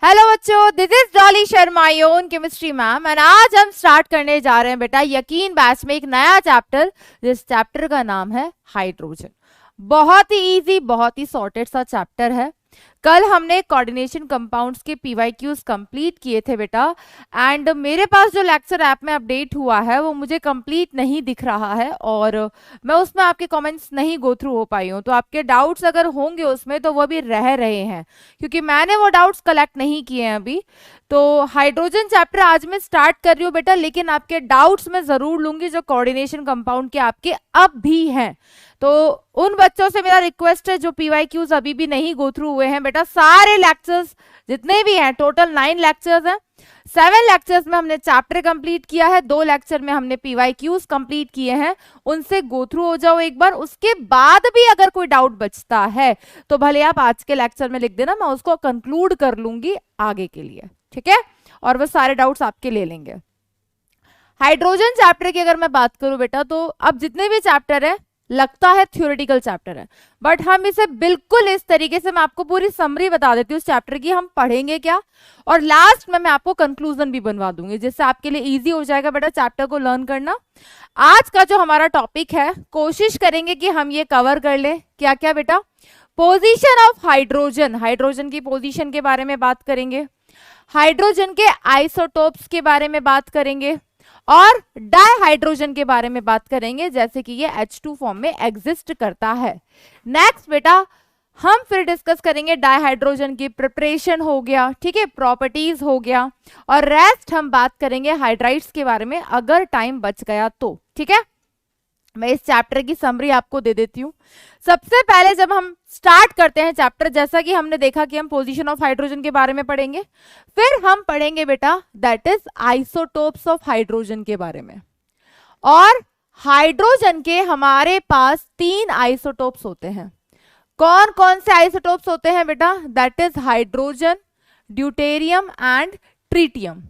Hello बच्चों, this is Dolly Sharma, your own chemistry ma'am. And आज हम स्टार्ट करने जा रहे हैं बेटा यकीन बैच में एक नया चैप्टर। जिस चैप्टर का नाम है हाइड्रोजन। बहुत ही इजी, बहुत ही सॉर्टेड सा चैप्टर है। कल हमने कोऑर्डिनेशन कंपाउंड्स के पीवाईक्यूज कंप्लीट किए थे बेटा। एंड मेरे पास जो लेक्चर ऐप में अपडेट हुआ है वो मुझे कंप्लीट नहीं दिख रहा है और मैं उसमें आपके कमेंट्स नहीं गो थ्रू हो पाई हूँ। तो आपके डाउट्स अगर होंगे उसमें तो वो भी रह रहे हैं क्योंकि मैंने वो डाउट्स कलेक्ट नहीं किए हैं अभी। तो हाइड्रोजन चैप्टर आज मैं स्टार्ट कर रही हूँ बेटा, लेकिन आपके डाउट्स मैं जरूर लूंगी जो कोऑर्डिनेशन कंपाउंड के आपके अब भी हैं। तो उन बच्चों से मेरा रिक्वेस्ट है जो पीवाईक्यूज अभी भी नहीं गो थ्रू हुए हैं बेटा, सारे लेक्चर्स जितने भी हैं, टोटल 9 लेक्चर्स हैं। 7 लेक्चर्स में हमने चैप्टर कंप्लीट किया है, 2 लेक्चर में हमने पीवाईक्यूज कंप्लीट किए हैं। उनसे गो थ्रू हो जाओ एक बार, उसके बाद भी अगर कोई डाउट बचता है तो भले आप आज के लेक्चर में लिख देना, मैं उसको कंक्लूड कर लूंगी आगे के लिए, ठीक है। और वो सारे डाउट्स आपके ले लेंगे। हाइड्रोजन चैप्टर की अगर मैं बात करूं बेटा, तो अब जितने भी चैप्टर है लगता है थ्योरेटिकल चैप्टर है, बट हम इसे बिल्कुल इस तरीके से, मैं आपको पूरी समरी बता देती हूँ उस चैप्टर की, हम पढ़ेंगे क्या और लास्ट में मैं आपको कंक्लूजन भी बनवा दूंगी जिससे आपके लिए इजी हो जाएगा बेटा चैप्टर को लर्न करना। आज का जो हमारा टॉपिक है, कोशिश करेंगे कि हम ये कवर कर ले। क्या क्या बेटा? पोजीशन ऑफ हाइड्रोजन, हाइड्रोजन की पोजीशन के बारे में बात करेंगे, हाइड्रोजन के आइसोटोप्स के बारे में बात करेंगे और डाइहाइड्रोजन के बारे में बात करेंगे, जैसे कि ये H2 फॉर्म में एग्जिस्ट करता है। नेक्स्ट बेटा हम फिर डिस्कस करेंगे डाइहाइड्रोजन की प्रिपरेशन हो गया, ठीक है, प्रॉपर्टीज हो गया, और रेस्ट हम बात करेंगे हाइड्राइड्स के बारे में अगर टाइम बच गया तो, ठीक है। मैं इस चैप्टर की समरी आपको दे देती हूँ। सबसे पहले जब हम स्टार्ट करते हैं चैप्टर, जैसा कि हमने देखा कि हम पोजीशन ऑफ हाइड्रोजन के बारे में पढ़ेंगे, फिर हम पढ़ेंगे बेटा that is isotopes of hydrogen के बारे में। और हाइड्रोजन के हमारे पास 3 आइसोटोप्स होते हैं। कौन कौन से आइसोटोप्स होते हैं बेटा? That is hydrogen, deuterium and tritium.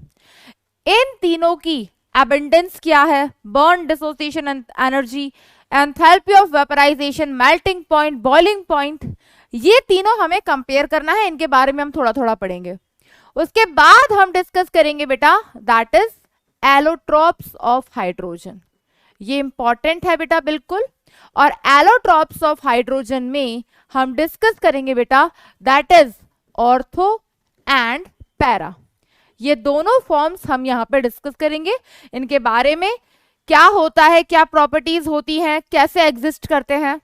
इन तीनों की एबंडेंस क्या है? Bond dissociation energy, enthalpy of vaporisation, melting point, boiling point, ये तीनों हमें कंपेयर करना है। इनके बारे में हम थोड़ा थोड़ा पढ़ेंगे। उसके बाद हम डिस्कस करेंगे बेटा that is allotropes of hydrogen. ये इंपॉर्टेंट है बेटा बिल्कुल। और एलोट्रोप्स ऑफ हाइड्रोजन में हम डिस्कस करेंगे बेटा that is ortho and para. ये दोनों फॉर्म्स हम यहां पे डिस्कस करेंगे। इनके बारे में क्या होता है, क्या प्रॉपर्टीज होती हैं, कैसे एग्जिस्ट करते हैं।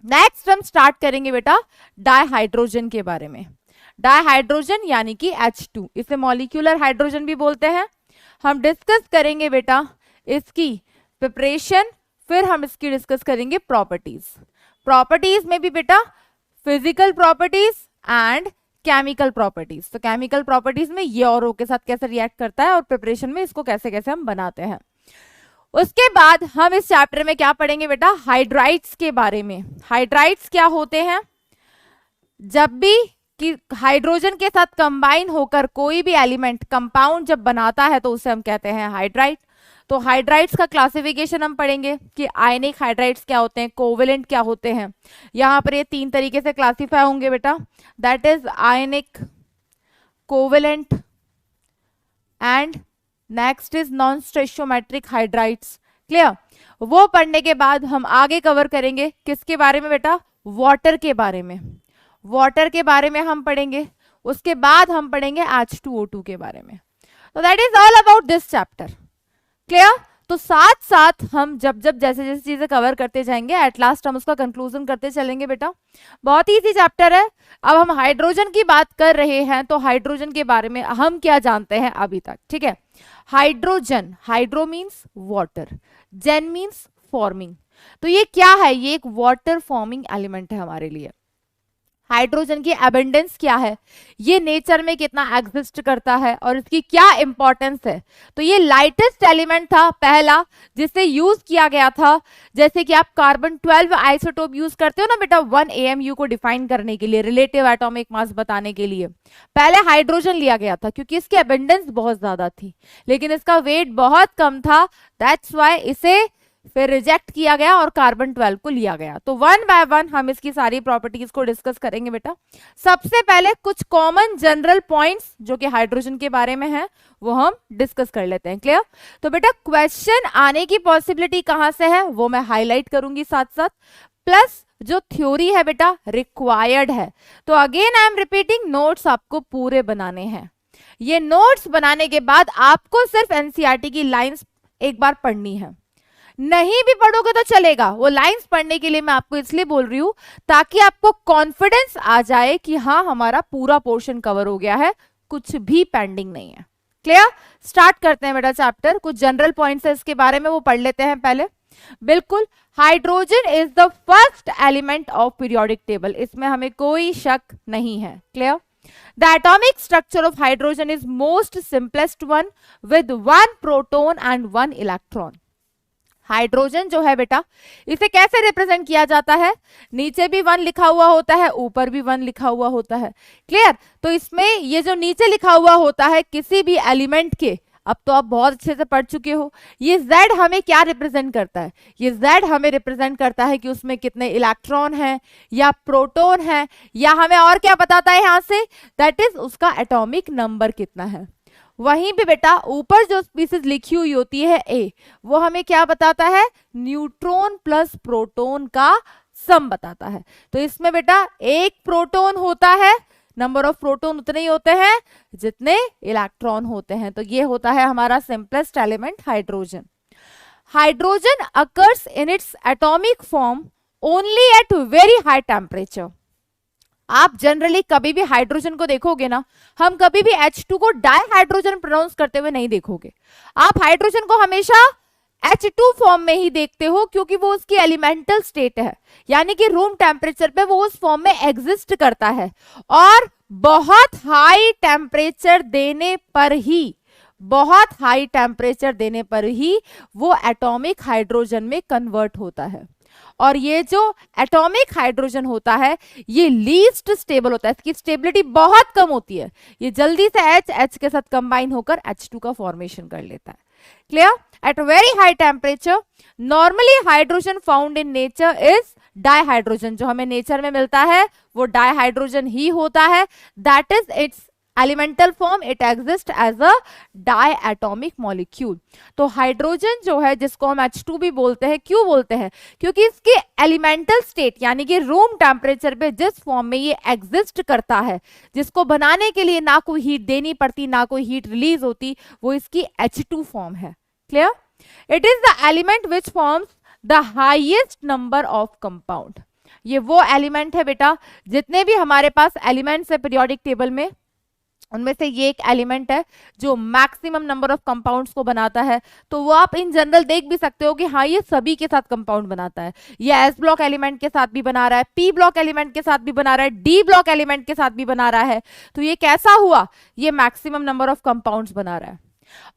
नेक्स्ट हम स्टार्ट करेंगे बेटा डाइहाइड्रोजन के बारे में। डाइहाइड्रोजन यानी कि H2, इसे मॉलिक्यूलर हाइड्रोजन भी बोलते हैं। हम डिस्कस करेंगे बेटा इसकी प्रिपरेशन, फिर हम इसकी डिस्कस करेंगे प्रॉपर्टीज। प्रॉपर्टीज में भी बेटा physical properties and chemical properties. तो केमिकल प्रॉपर्टीज में ये और ओ के साथ कैसे रिएक्ट करता है और प्रिपरेशन में इसको कैसे कैसे हम बनाते हैं। उसके बाद हम इस चैप्टर में क्या पढ़ेंगे बेटा? हाइड्राइड्स के बारे में। हाइड्राइड्स क्या होते हैं? जब भी कि हाइड्रोजन के साथ कंबाइन होकर कोई भी एलिमेंट कंपाउंड जब बनाता है तो उसे हम कहते हैं हाइड्राइड। तो हाइड्राइड्स का क्लासिफिकेशन हम पढ़ेंगे कि आयनिक हाइड्राइड्स क्या होते हैं, कोवेलेंट क्या होते हैं। यहां पर ये 3 तरीके से क्लासिफाई होंगे बेटा, that is ionic, covalent and next is non stoichiometric hydrides. Clear? वो पढ़ने के बाद हम आगे कवर करेंगे किसके बारे में बेटा? वाटर के बारे में। वाटर के बारे में हम पढ़ेंगे। उसके बाद हम पढ़ेंगे H2O2 के बारे में। तो that is all about this chapter. Clear? तो साथ साथ हम जब जब जैसे जैसे चीजें कवर करते जाएंगे, एट लास्ट हम उसका कंक्लूजन करते चलेंगे बेटा। बहुत ही इजी चैप्टर है। अब हम हाइड्रोजन की बात कर रहे हैं तो हाइड्रोजन के बारे में हम क्या जानते हैं अभी तक, ठीक है। हाइड्रोजन, हाइड्रो मीन्स वाटर, जेन मीन्स फॉर्मिंग। तो ये क्या है? ये एक वाटर फॉर्मिंग एलिमेंट है हमारे लिए। हाइड्रोजन की एबंडेंस क्या है, ये नेचर में कितना एग्जिस्ट करता है और इसकी क्या इंपॉर्टेंस है। तो ये लाइटेस्ट एलिमेंट था पहला जिसे यूज किया गया था। जैसे कि आप कार्बन 12 आइसोटोप यूज करते हो ना बेटा 1 AMU को डिफाइन करने के लिए, रिलेटिव एटॉमिक मास बताने के लिए, पहले हाइड्रोजन लिया गया था क्योंकि इसकी एबंडेंस बहुत ज्यादा थी लेकिन इसका वेट बहुत कम था। दैट्स व्हाई इसे फिर रिजेक्ट किया गया और कार्बन 12 को लिया गया। तो वन बाय वन हम इसकी सारी प्रॉपर्टीज को डिस्कस करेंगे बेटा। सबसे पहले कुछ कॉमन जनरल पॉइंट्स जो कि हाइड्रोजन के बारे में है वो हम डिस्कस कर लेते हैं। क्लियर? तो बेटा क्वेश्चन आने की पॉसिबिलिटी कहां से है वो मैं हाईलाइट करूंगी साथ साथ, प्लस जो थ्योरी है बेटा रिक्वायर्ड है। तो again I am repeating, notes आपको पूरे बनाने हैं। ये नोट्स बनाने के बाद आपको सिर्फ एनसीईआरटी की लाइंस एक बार पढ़नी है, नहीं भी पढ़ोगे तो चलेगा। वो लाइंस पढ़ने के लिए मैं आपको इसलिए बोल रही हूं ताकि आपको कॉन्फिडेंस आ जाए कि हाँ हमारा पूरा पोर्शन कवर हो गया है, कुछ भी पेंडिंग नहीं है। क्लियर? स्टार्ट करते हैं बेटा चैप्टर। कुछ जनरल पॉइंट्स है इसके बारे में वो पढ़ लेते हैं पहले। बिल्कुल, hydrogen is the first element of periodic table, इसमें हमें कोई शक नहीं है। Clear? The atomic structure of hydrogen is most simplest one with one proton and one electron. Hydrogen जो है बेटा इसे कैसे रिप्रेजेंट किया जाता है? नीचे भी 1 लिखा हुआ होता है, ऊपर भी 1 लिखा हुआ होता है। क्लियर? तो इसमें ये जो नीचे लिखा हुआ होता है किसी भी एलिमेंट के, अब तो आप बहुत अच्छे से पढ़ चुके हो, ये Z हमें क्या रिप्रेजेंट करता है? ये Z हमें रिप्रेजेंट करता है कि उसमें कितने इलेक्ट्रॉन हैं या प्रोटॉन हैं, या हमें और क्या बताता है यहां से? दैट इज उसका एटॉमिक नंबर कितना है। वहीं पे बेटा ऊपर जो स्पीसीज लिखी हुई होती है A, वो हमें क्या बताता है? न्यूट्रॉन प्लस प्रोटॉन का सम बताता है। तो इसमें बेटा एक प्रोटॉन होता है, नंबर ऑफ प्रोटॉन उतने ही होते हैं जितने इलेक्ट्रॉन होते हैं। तो ये होता है हमारा simplest element hydrogen. Hydrogen occurs in its atomic form only at very high temperature. आप जनरली कभी भी हाइड्रोजन को देखोगे ना, हम कभी भी H2 को डाई हाइड्रोजन प्रोनाउंस करते हुए नहीं देखोगे। आप हाइड्रोजन को हमेशा H2 फॉर्म में ही देखते हो क्योंकि वो उसकी एलिमेंटल स्टेट है, यानी कि रूम टेम्परेचर पे वो उस फॉर्म में एग्जिस्ट करता है। और बहुत हाई टेम्परेचर देने पर ही, बहुत हाई टेम्परेचर देने पर ही वो एटॉमिक हाइड्रोजन में कन्वर्ट होता है। और ये जो एटॉमिक हाइड्रोजन होता है ये लीस्ट स्टेबल होता है, इसकी स्टेबिलिटी बहुत कम होती है। ये जल्दी से H के साथ कंबाइन होकर H2 का फॉर्मेशन कर लेता है। Clear? At very high temperature normally hydrogen found in nature is dihydrogen. जो हमें नेचर में मिलता है वो डाइहाइड्रोजन ही होता है। That is its elemental form, it exist as a diatomic molecule. तो हाइड्रोजन जो है जिसको हम H2 भी बोलते हैं, क्यों बोलते हैं? क्योंकि इसकी एलिमेंटल स्टेट यानी कि रूम टेम्परेचर पे जिस फॉर्म में ये एग्जिस्ट करता है, जिसको बनाने के लिए ना कोई हीट देनी पड़ती ना कोई हीट रिलीज होती, वो इसकी H2 फॉर्म है। Clear? It is the element which forms the highest number of compound. ये वो एलिमेंट है बेटा, जितने भी हमारे पास एलिमेंट्स है पीरियोडिक टेबल में उनमें से ये एक एलिमेंट है जो मैक्सिमम नंबर ऑफ कंपाउंड्स को बनाता है। तो वो आप इन जनरल देख भी सकते हो कि हाँ ये सभी के साथ कंपाउंड बनाता है। ये एस ब्लॉक एलिमेंट के साथ भी बना रहा है, पी ब्लॉक एलिमेंट के साथ भी बना रहा है, डी ब्लॉक एलिमेंट के साथ भी बना रहा है। तो ये कैसा हुआ? ये मैक्सिमम नंबर ऑफ कंपाउंड्स बना रहा है।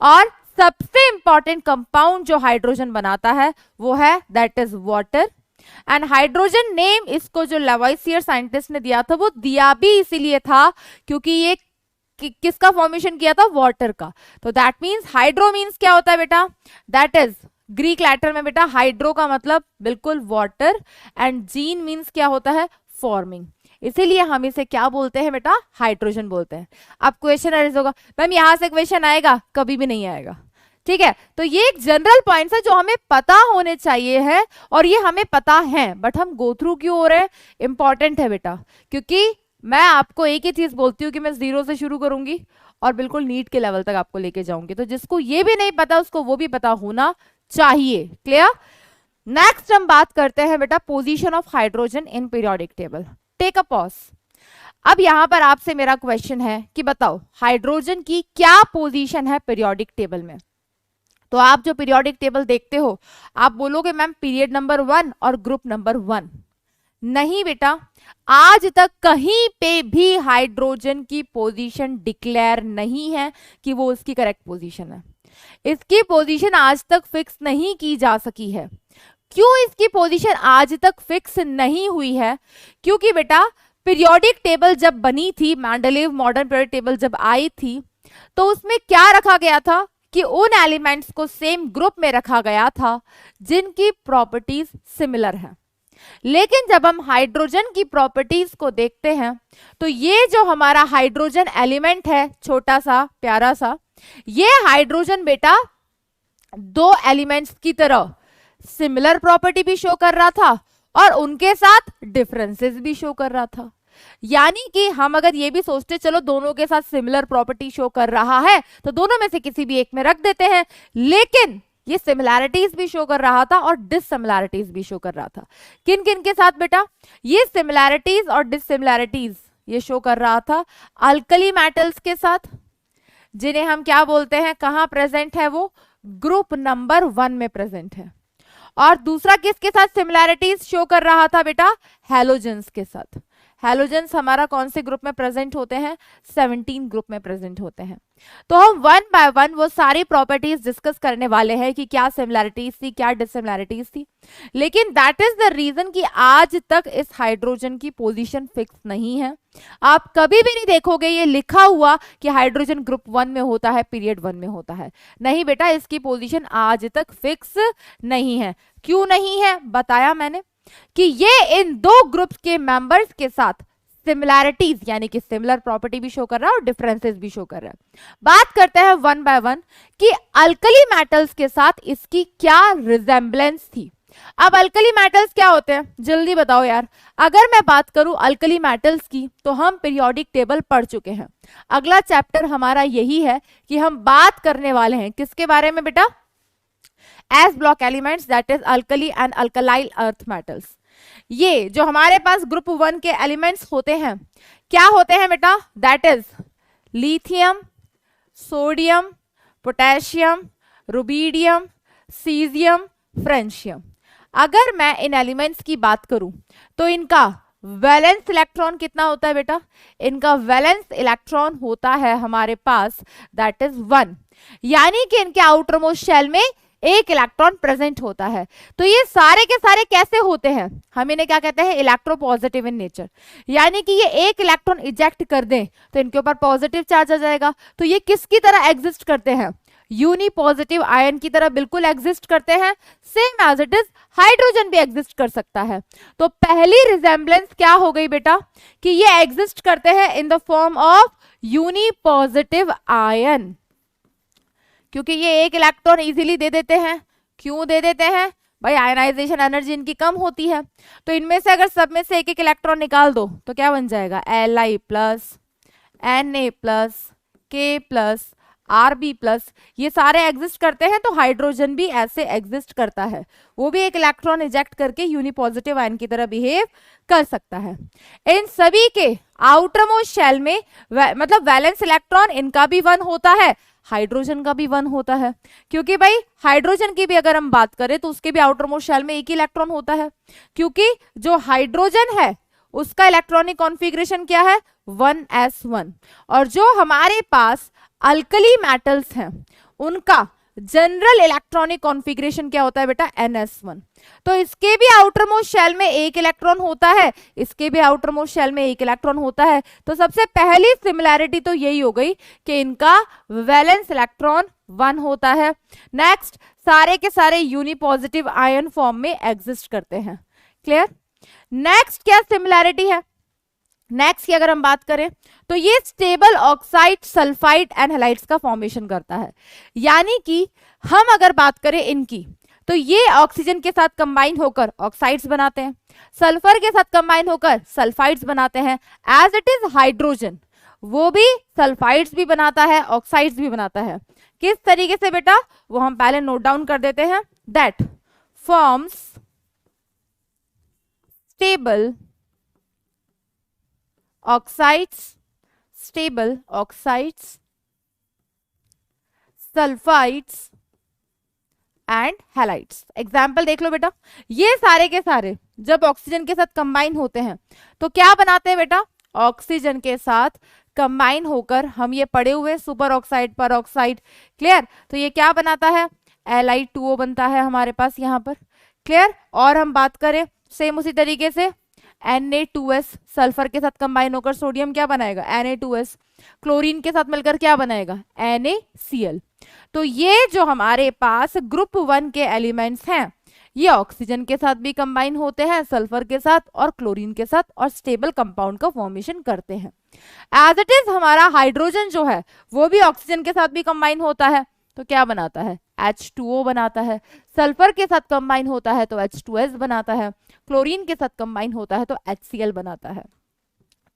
और सबसे इंपॉर्टेंट कंपाउंड जो हाइड्रोजन बनाता है वो है that is water. And hydrogen name इसको जो लवॉइसियर साइंटिस्ट ने दिया था वो दिया भी इसीलिए था क्योंकि ये किसका फॉर्मेशन किया था? वाटर का। तो दैट मीन्स हाइड्रो मीन्स क्या होता है बेटा? दैट इज ग्रीक लेटर में बेटा हाइड्रो का मतलब बिल्कुल वाटर, एंड जीन मीन्स क्या होता है? फॉर्मिंग। इसीलिए हम इसे क्या बोलते हैं बेटा? हाइड्रोजन बोलते हैं। अब क्वेश्चन अरेज होगा, मैम यहां से क्वेश्चन आएगा? कभी भी नहीं आएगा। ठीक है, तो ये एक जनरल पॉइंट्स है जो हमें पता होने चाहिए है, और ये हमें पता है बट हम गो थ्रू क्यों हो रहे हैं? इंपॉर्टेंट है बेटा, क्योंकि मैं आपको एक ही चीज बोलती हूँ कि मैं 0 से शुरू करूंगी और बिल्कुल नीट के लेवल तक आपको लेके जाऊंगी। तो जिसको ये भी नहीं पता उसको वो भी पता होना चाहिए। क्लियर? नेक्स्ट हम बात करते हैं बेटा position of hydrogen in periodic table. Take a pause. अब यहां पर आपसे मेरा क्वेश्चन है कि बताओ हाइड्रोजन की क्या पोजीशन है पीरियोडिक टेबल में? तो आप जो पीरियोडिक टेबल देखते हो आप बोलोगे मैम पीरियड नंबर 1 और ग्रुप नंबर 1। नहीं बेटा, आज तक कहीं पे भी हाइड्रोजन की पोजीशन डिक्लेयर नहीं है कि वो उसकी करेक्ट पोजीशन है। इसकी पोजीशन आज तक फिक्स नहीं की जा सकी है। क्यों इसकी पोजीशन आज तक फिक्स नहीं हुई है? क्योंकि बेटा पीरियोडिक टेबल जब बनी थी, मेंडलीव मॉडर्न पीरियोडिक टेबल जब आई थी, तो उसमें क्या रखा गया था कि उन एलिमेंट्स को सेम ग्रुप में रखा गया था जिनकी प्रॉपर्टीज सिमिलर है। लेकिन जब हम हाइड्रोजन की प्रॉपर्टीज को देखते हैं तो ये जो हमारा हाइड्रोजन एलिमेंट है, छोटा सा प्यारा सा, ये हाइड्रोजन बेटा दो एलिमेंट्स की तरह सिमिलर प्रॉपर्टी भी शो कर रहा था और उनके साथ डिफरेंसेस भी शो कर रहा था। यानी कि हम अगर ये भी सोचते चलो दोनों के साथ सिमिलर प्रॉपर्टी शो कर रहा है तो दोनों में से किसी भी एक में रख देते हैं, लेकिन ये सिमिलैरिटीज भी शो कर रहा था और डिससिमिलैरिटीज भी शो कर रहा था। किन किन के साथ बेटा? ये सिमिलैरिटीज और डिससिमिलैरिटीज ये शो कर रहा था अल्कली मेटल्स के साथ, जिन्हें हम क्या बोलते हैं, कहां प्रेजेंट है वो? ग्रुप नंबर 1 में प्रेजेंट है। और दूसरा किसके साथ सिमिलैरिटीज शो कर रहा था बेटा? हैलोजेंस के साथ। हैलोजेंस हमारा कौन से ग्रुप में प्रेजेंट होते हैं? 17 ग्रुप में प्रेजेंट होते हैं। तो हम वन बाय वन वो सारी प्रॉपर्टीज डिस्कस करने वाले हैं कि क्या सिमिलैरिटीज थी, क्या डिससिमिलैरिटीज थी। लेकिन दैट इज द रीजन कि आज तक इस हाइड्रोजन की पोजीशन फिक्स नहीं है। आप कभी भी नहीं देखोगे ये लिखा हुआ कि हाइड्रोजन ग्रुप 1 में होता है, पीरियड 1 में होता है। नहीं बेटा, इसकी पोजीशन आज तक फिक्स नहीं है। क्यों नहीं है? बताया मैंने कि ये इन दो ग्रुप्स के मेंबर्स के साथ सिमिलैरिटीज यानी कि सिमिलर प्रॉपर्टी भी शो कर रहा है और डिफरेंसेस भी शो कर रहा है। बात करते हैं वन बाय वन कि अल्कली मेटल्स के साथ इसकी क्या रिजेंबलेंस थी। अब अल्कली मेटल्स क्या होते हैं, जल्दी बताओ यार। अगर मैं बात करूं अल्कली मेटल्स की तो हम पीरियोडिक टेबल पढ़ चुके हैं। अगला चैप्टर हमारा यही है कि हम बात करने वाले हैं किसके बारे में बेटा? S block elements, that is alkali and अल्कलाइल अर्थ मेटल्स। ये जो हमारे पास ग्रुप 1 के एलिमेंट्स होते हैं क्या होते हैं बेटा? That is lithium, sodium, potassium, rubidium, caesium, francium. अगर मैं इन एलिमेंट्स की बात करूं तो इनका वैलेंस इलेक्ट्रॉन कितना होता है बेटा? इनका वैलेंस इलेक्ट्रॉन होता है हमारे पास दैट इज 1, यानी कि इनके आउटर मोस्ट शेल में एक इलेक्ट्रॉन प्रेजेंट होता है। तो ये सारे के सारे कैसे होते हैं? हम इन्हें क्या कहते हैं? Electropositive in nature. यानी कि ये एक इलेक्ट्रॉन इजेक्ट कर दें तो इनके ऊपर पॉजिटिव चार्ज आ जाएगा। तो ये किसकी तरह एग्जिस्ट करते हैं? यूनिपॉजिटिव आयन की तरह बिल्कुल एग्जिस्ट करते हैं। Same as it is hydrogen भी एग्जिस्ट कर सकता है। तो पहली रिजेंबलेंस क्या हो गई बेटा? कि ये एग्जिस्ट करते हैं in the form of unipositive ion, क्योंकि ये एक इलेक्ट्रॉन इजीली दे देते हैं। क्यों दे देते हैं भाई? आयनाइजेशन एनर्जी इनकी कम होती है। तो इनमें से अगर सब में से एक एक इलेक्ट्रॉन निकाल दो तो क्या बन जाएगा? Li plus, Na plus, K plus, Rb plus. ये सारे एग्जिस्ट करते हैं तो हाइड्रोजन भी ऐसे एग्जिस्ट करता है। वो भी एक इलेक्ट्रॉन इजेक्ट करके यूनिपॉजिटिव आयन की तरह बिहेव कर सकता है। इन सभी के आउटर मोस्ट शेल में मतलब वैलेंस इलेक्ट्रॉन इनका भी 1 होता है, हाइड्रोजन का भी 1 होता है। क्योंकि भाई हाइड्रोजन की भी अगर हम बात करें तो उसके भी आउटर मोस्ट शेल में एक ही इलेक्ट्रॉन होता है, क्योंकि जो हाइड्रोजन है उसका इलेक्ट्रॉनिक कॉन्फ़िगरेशन क्या है? 1s1। और जो हमारे पास अल्कली मेटल्स हैं उनका जनरल इलेक्ट्रॉनिक कॉन्फ़िगरेशन क्या होता है बेटा? ns1। तो इसके भी आउटर मोस्ट शेल में एक इलेक्ट्रॉन होता है, इसके भी आउटर मोस्ट शेल में एक इलेक्ट्रॉन होता है। तो सबसे पहली सिमिलैरिटी तो यही हो गई कि इनका वैलेंस इलेक्ट्रॉन 1 होता है। नेक्स्ट, सारे के सारे यूनिपॉजिटिव आयन फॉर्म में एग्जिस्ट करते हैं। क्लियर? नेक्स्ट क्या सिमिलैरिटी है? नेक्स्ट की अगर हम बात करें तो ये stable oxide, sulphide and halides का फॉर्मेशन करता है। यानी कि हम अगर बात करें इनकी तो ये ऑक्सीजन के साथ कंबाइन होकर ऑक्साइड्स बनाते हैं, सल्फर के साथ कंबाइन होकर सल्फाइड्स बनाते हैं। एज इट इज हाइड्रोजन वो भी सल्फाइड्स भी बनाता है, ऑक्साइड्स भी बनाता है। किस तरीके से बेटा? वो हम पहले नोट डाउन कर देते हैं। That forms stable oxides, stable oxides, sulphides and halides. Example देख लो बेटा, ये सारे के सारे जब ऑक्सीजन के साथ कंबाइन होते हैं तो क्या बनाते हैं बेटा? ऑक्सीजन के साथ कंबाइन होकर हम ये पड़े हुए सुपर ऑक्साइड, पर ऑक्साइड। क्लियर? तो ये क्या बनाता है? Li2O बनता है हमारे पास यहाँ पर। क्लियर? और हम बात करें सेम उसी तरीके से Na2S सल्फर के साथ कंबाइन होकर सोडियम क्या बनाएगा, Na2S। क्लोरीन के साथ मिलकर क्या बनाएगा, NaCl। तो ये जो हमारे पास ग्रुप 1 के एलिमेंट्स हैं ये ऑक्सीजन के साथ भी कंबाइन होते हैं, सल्फर के साथ और क्लोरीन के साथ, और स्टेबल कंपाउंड का फॉर्मेशन करते हैं। एज इट इज हमारा हाइड्रोजन जो है वो भी ऑक्सीजन के साथ भी कंबाइन होता है, तो क्या बनाता है, H2O बनाता है। सल्फर के साथ कंबाइन होता है तो H2S बनाता है। क्लोरीन के साथ कंबाइन होता है तो HCl बनाता है।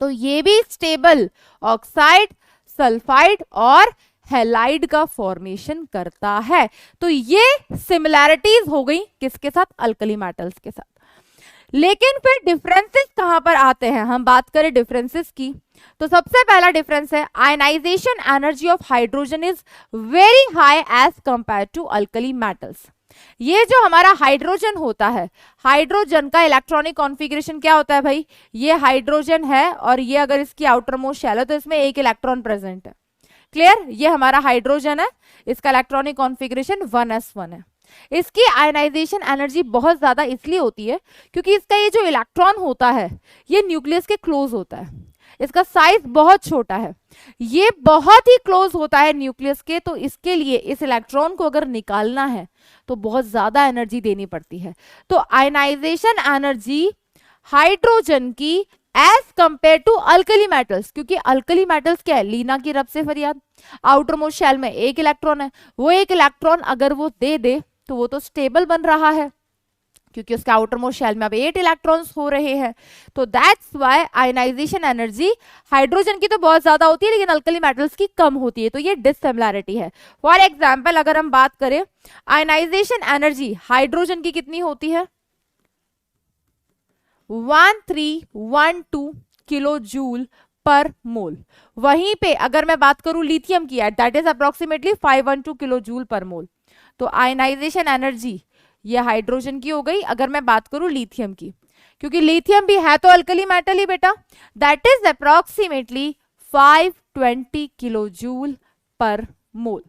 तो ये भी स्टेबल ऑक्साइड, सल्फाइड और हैलाइड का फॉर्मेशन करता है। तो ये सिमिलैरिटीज हो गई किसके साथ, अल्कली मेटल्स के साथ। लेकिन फिर डिफरेंसेस कहां पर आते हैं, हम बात करें डिफरेंसेस की, तो सबसे पहला डिफरेंस है ionisation energy of hydrogen is very high as compare to alkali metals. ये जो हमारा हाइड्रोजन होता है, हाइड्रोजन का इलेक्ट्रॉनिक कॉन्फ़िगरेशन क्या होता है भाई, ये हाइड्रोजन है और ये अगर इसकी आउटर मोस्ट शेल है तो इसमें एक इलेक्ट्रॉन प्रेजेंट है। क्लियर, ये हमारा हाइड्रोजन है, इसका इलेक्ट्रॉनिक कॉन्फ़िगरेशन 1s1 है। इसकी आयनाइजेशन एनर्जी बहुत ज्यादा इसलिए होती है क्योंकि इसका ये जो इलेक्ट्रॉन होता है ये न्यूक्लियस के क्लोज होता है, इसका साइज बहुत छोटा है, ये बहुत ही क्लोज होता है न्यूक्लियस के, तो इसके लिए इस इलेक्ट्रॉन को अगर निकालना है तो बहुत ज्यादा एनर्जी देनी पड़ती है। तो आयनाइजेशन एनर्जी हाइड्रोजन की as compare to alkali metals, क्योंकि अल्कली मेटल्स क्या है, लीना की रब से फरियाद, आउटर मोस्ट शेल में एक इलेक्ट्रॉन है, वो एक इलेक्ट्रॉन अगर वो दे तो वो तो स्टेबल बन रहा है क्योंकि उसके आउटर मोस्ट शेल में अब 8 इलेक्ट्रॉन्स हो रहे हैं। तो that's why ionisation energy hydrogen की तो बहुत ज्यादा होती है लेकिन अल्कली मेटल्स की कम होती है, तो ये डिसिमिलैरिटी है। फॉर एग्जांपल अगर हम बात करें आयनाइजेशन एनर्जी हाइड्रोजन की कितनी होती है, 1312 किलो जूल पर मोल। वहीं पे अगर मैं बात करूं लिथियम की, that is approximately 512 kilo joule per mole. तो आयनाइजेशन एनर्जी ये हाइड्रोजन की हो गई। अगर मैं बात करूं लिथियम की, क्योंकि लिथियम भी है तो अल्कली मेटल ही बेटा, that is approximately 520 kilo joule per mole.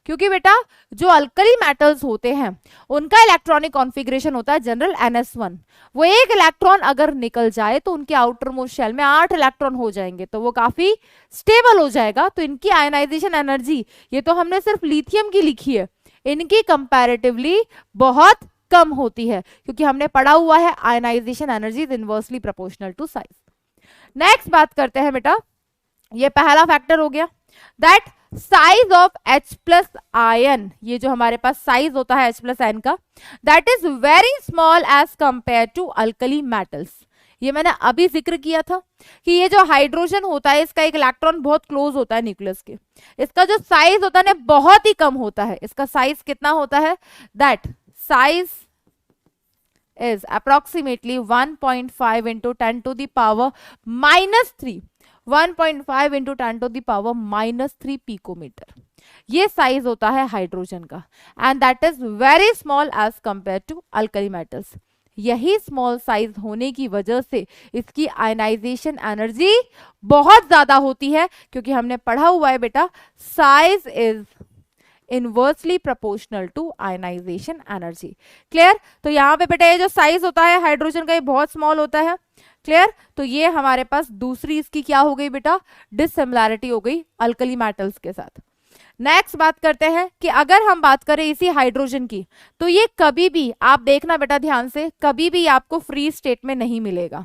क्योंकि बेटा जो अल्कली मेटल्स होते हैं उनका इलेक्ट्रॉनिक कॉन्फ़िगरेशन होता है जनरल NS1, वो एक इलेक्ट्रॉन अगर निकल जाए तो उनके आउटर मोस्ट शेल में 8 इलेक्ट्रॉन हो जाएंगे, तो वो काफी स्टेबल हो जाएगा। तो इनकी आयनाइजेशन एनर्जी, ये तो हमने सिर्फ लिथियम की लिखी है, इनकी कंपैरेटिवली बहुत कम होती है क्योंकि हमने पढ़ा हुआ है ionisation energy is inversely proportional to size. Next बात करते हैं बेटा, ये पहला फैक्टर हो गया that size of H plus ion, ये जो हमारे पास साइज होता है H प्लस आयन का, that is very small as compare to alkali metals. ये मैंने अभी जिक्र किया था कि ये जो हाइड्रोजन होता है इसका एक इलेक्ट्रॉन बहुत क्लोज होता है न्यूक्लियस के, इसका जो साइज होता है ना बहुत ही कम होता है। इसका साइज कितना होता है, that size is approximately 1.5 into 10 to the power -3, 1.5 into 10 to the power -3 picometre. ये साइज होता है हाइड्रोजन का, and that is very small as compare to alkali metals. यही स्मॉल साइज होने की वजह से इसकी आयनाइजेशन एनर्जी बहुत ज्यादा होती है, क्योंकि हमने पढ़ा हुआ है बेटा size is inversely proportional to ionisation energy. Clear, तो यहाँ पे बेटा ये जो साइज होता है हाइड्रोजन का ये बहुत स्मॉल होता है। क्लियर, तो ये हमारे पास दूसरी इसकी क्या हो गई बेटा, डिसिमिलैरिटी हो गई अल्कली मेटल्स के साथ। नेक्स्ट बात करते हैं कि अगर हम बात करें इसी हाइड्रोजन की, तो ये कभी भी आप देखना बेटा ध्यान से, कभी भी आपको फ्री स्टेट में नहीं मिलेगा।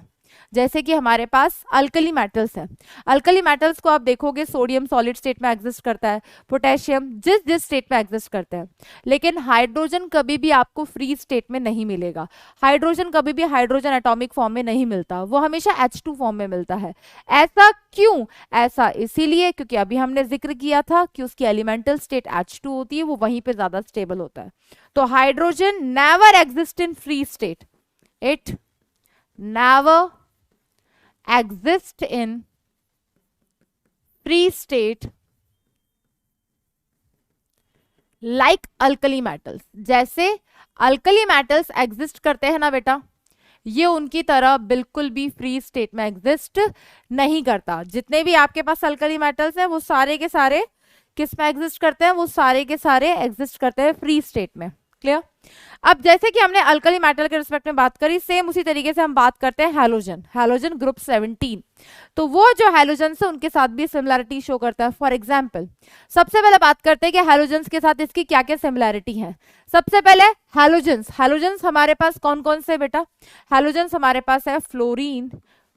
जैसे कि हमारे पास अल्कली मेटल्स है, अल्कली मेटल्स को आप देखोगे सोडियम सॉलिड स्टेट में एग्जिस्ट करता है, पोटेशियम जिस स्टेट में एग्जिस्ट करते हैं, लेकिन हाइड्रोजन कभी भी आपको फ्री स्टेट में नहीं मिलेगा। हाइड्रोजन कभी भी हाइड्रोजन एटॉमिक फॉर्म में नहीं मिलता, वो हमेशा H2 फॉर्म में मिलता है। ऐसा क्यों, ऐसा इसीलिए क्योंकि अभी हमने जिक्र किया था कि उसकी एलिमेंटल स्टेट H2 होती है, वो वहीं पे ज्यादा स्टेबल होता है। तो hydrogen never exist in free state, it never exist in free state like alkali metals। जैसे अल्कली मेटल्स एग्जिस्ट करते हैं ना बेटा, ये उनकी तरह बिल्कुल भी फ्री स्टेट में एग्जिस्ट नहीं करता। जितने भी आपके पास अल्कली मेटल्स हैं वो सारे के सारे किस में एग्जिस्ट करते हैं, वो सारे के सारे एग्जिस्ट करते हैं फ्री स्टेट में। क्लियर। अब जैसे कि हमने अल्कली मेटल के रिस्पेक्ट में बात करी, सेम उसी तरीके से हम बात करते हैं हैलोजन, हैलोजन ग्रुप 17। तो वो जो हैलोजन है उनके साथ भी सिमिलैरिटी शो करता है। फॉर एग्जांपल सबसे पहले बात करते हैं कि हैलोजन्स के साथ इसकी क्या क्या सिमिलैरिटी है। सबसे पहले हैलोजन्स, हैलोजन्स हमारे पास कौन कौन से बेटा, हैलोजन्स हमारे पास है fluorine,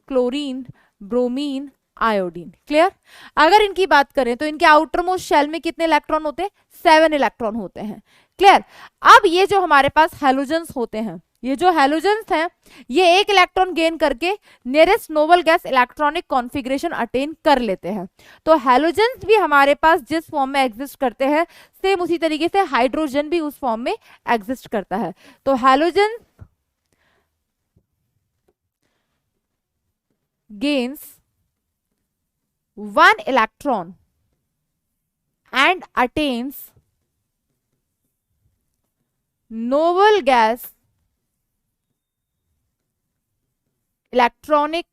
chlorine, bromine, iodine. Clear. अगर इनकी बात करें तो इनके आउटर मोस्ट शेल में कितने इलेक्ट्रॉन होते हैं, 7 इलेक्ट्रॉन होते हैं। क्लियर। अब ये जो हमारे पास हैलोजन्स होते हैं, ये जो हैलोजन्स हैं ये एक इलेक्ट्रॉन गेन करके nearest noble gas electronic configuration attain कर लेते हैं। तो हैलोजन्स भी हमारे पास जिस फॉर्म में एग्जिस्ट करते हैं सेम उसी तरीके से हाइड्रोजन भी उस फॉर्म में एग्जिस्ट करता है। तो halogen gains 1 electron and attains noble gas electronic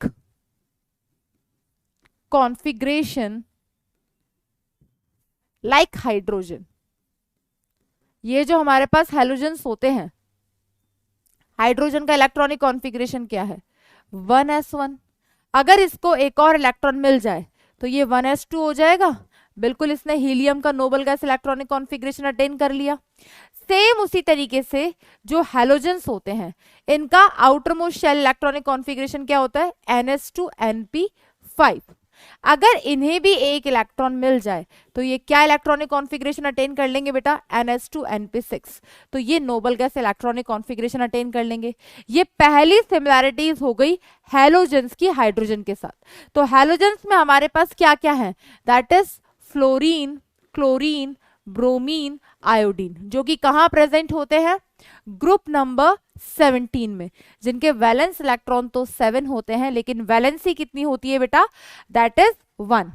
configuration like hydrogen। ये जो हमारे पास हैलोजन्स होते हैं, हाइड्रोजन का इलेक्ट्रॉनिक कॉन्फ़िगरेशन क्या है, 1s1। अगर इसको एक और इलेक्ट्रॉन मिल जाए तो ये 1s2 हो जाएगा। बिल्कुल इसने हीलियम का noble gas electronic configuration attain कर लिया। सेम उसी तरीके से जो हैलोजन्स होते हैं इनका outermost shell electronic configuration क्या होता है, ns2np5। अगर इन्हें भी एक इलेक्ट्रॉन मिल जाए तो ये क्या इलेक्ट्रॉनिक कॉन्फ़िगरेशन अटेन कर लेंगे बेटा, ns2np6। तो ये noble gas electronic configuration attain कर लेंगे। ये पहली सिमिलैरिटीज हो गई हैलोजन्स की हाइड्रोजन के साथ। तो हैलोजन्स में हमारे पास क्या क्या है, that is fluorine, chlorine, bromine, iodine, जो कि कहां प्रेजेंट होते हैं, ग्रुप नंबर 17 में, जिनके वैलेंस इलेक्ट्रॉन तो 7 होते हैं लेकिन वैलेंसी कितनी होती है बेटा, दैट इज 1।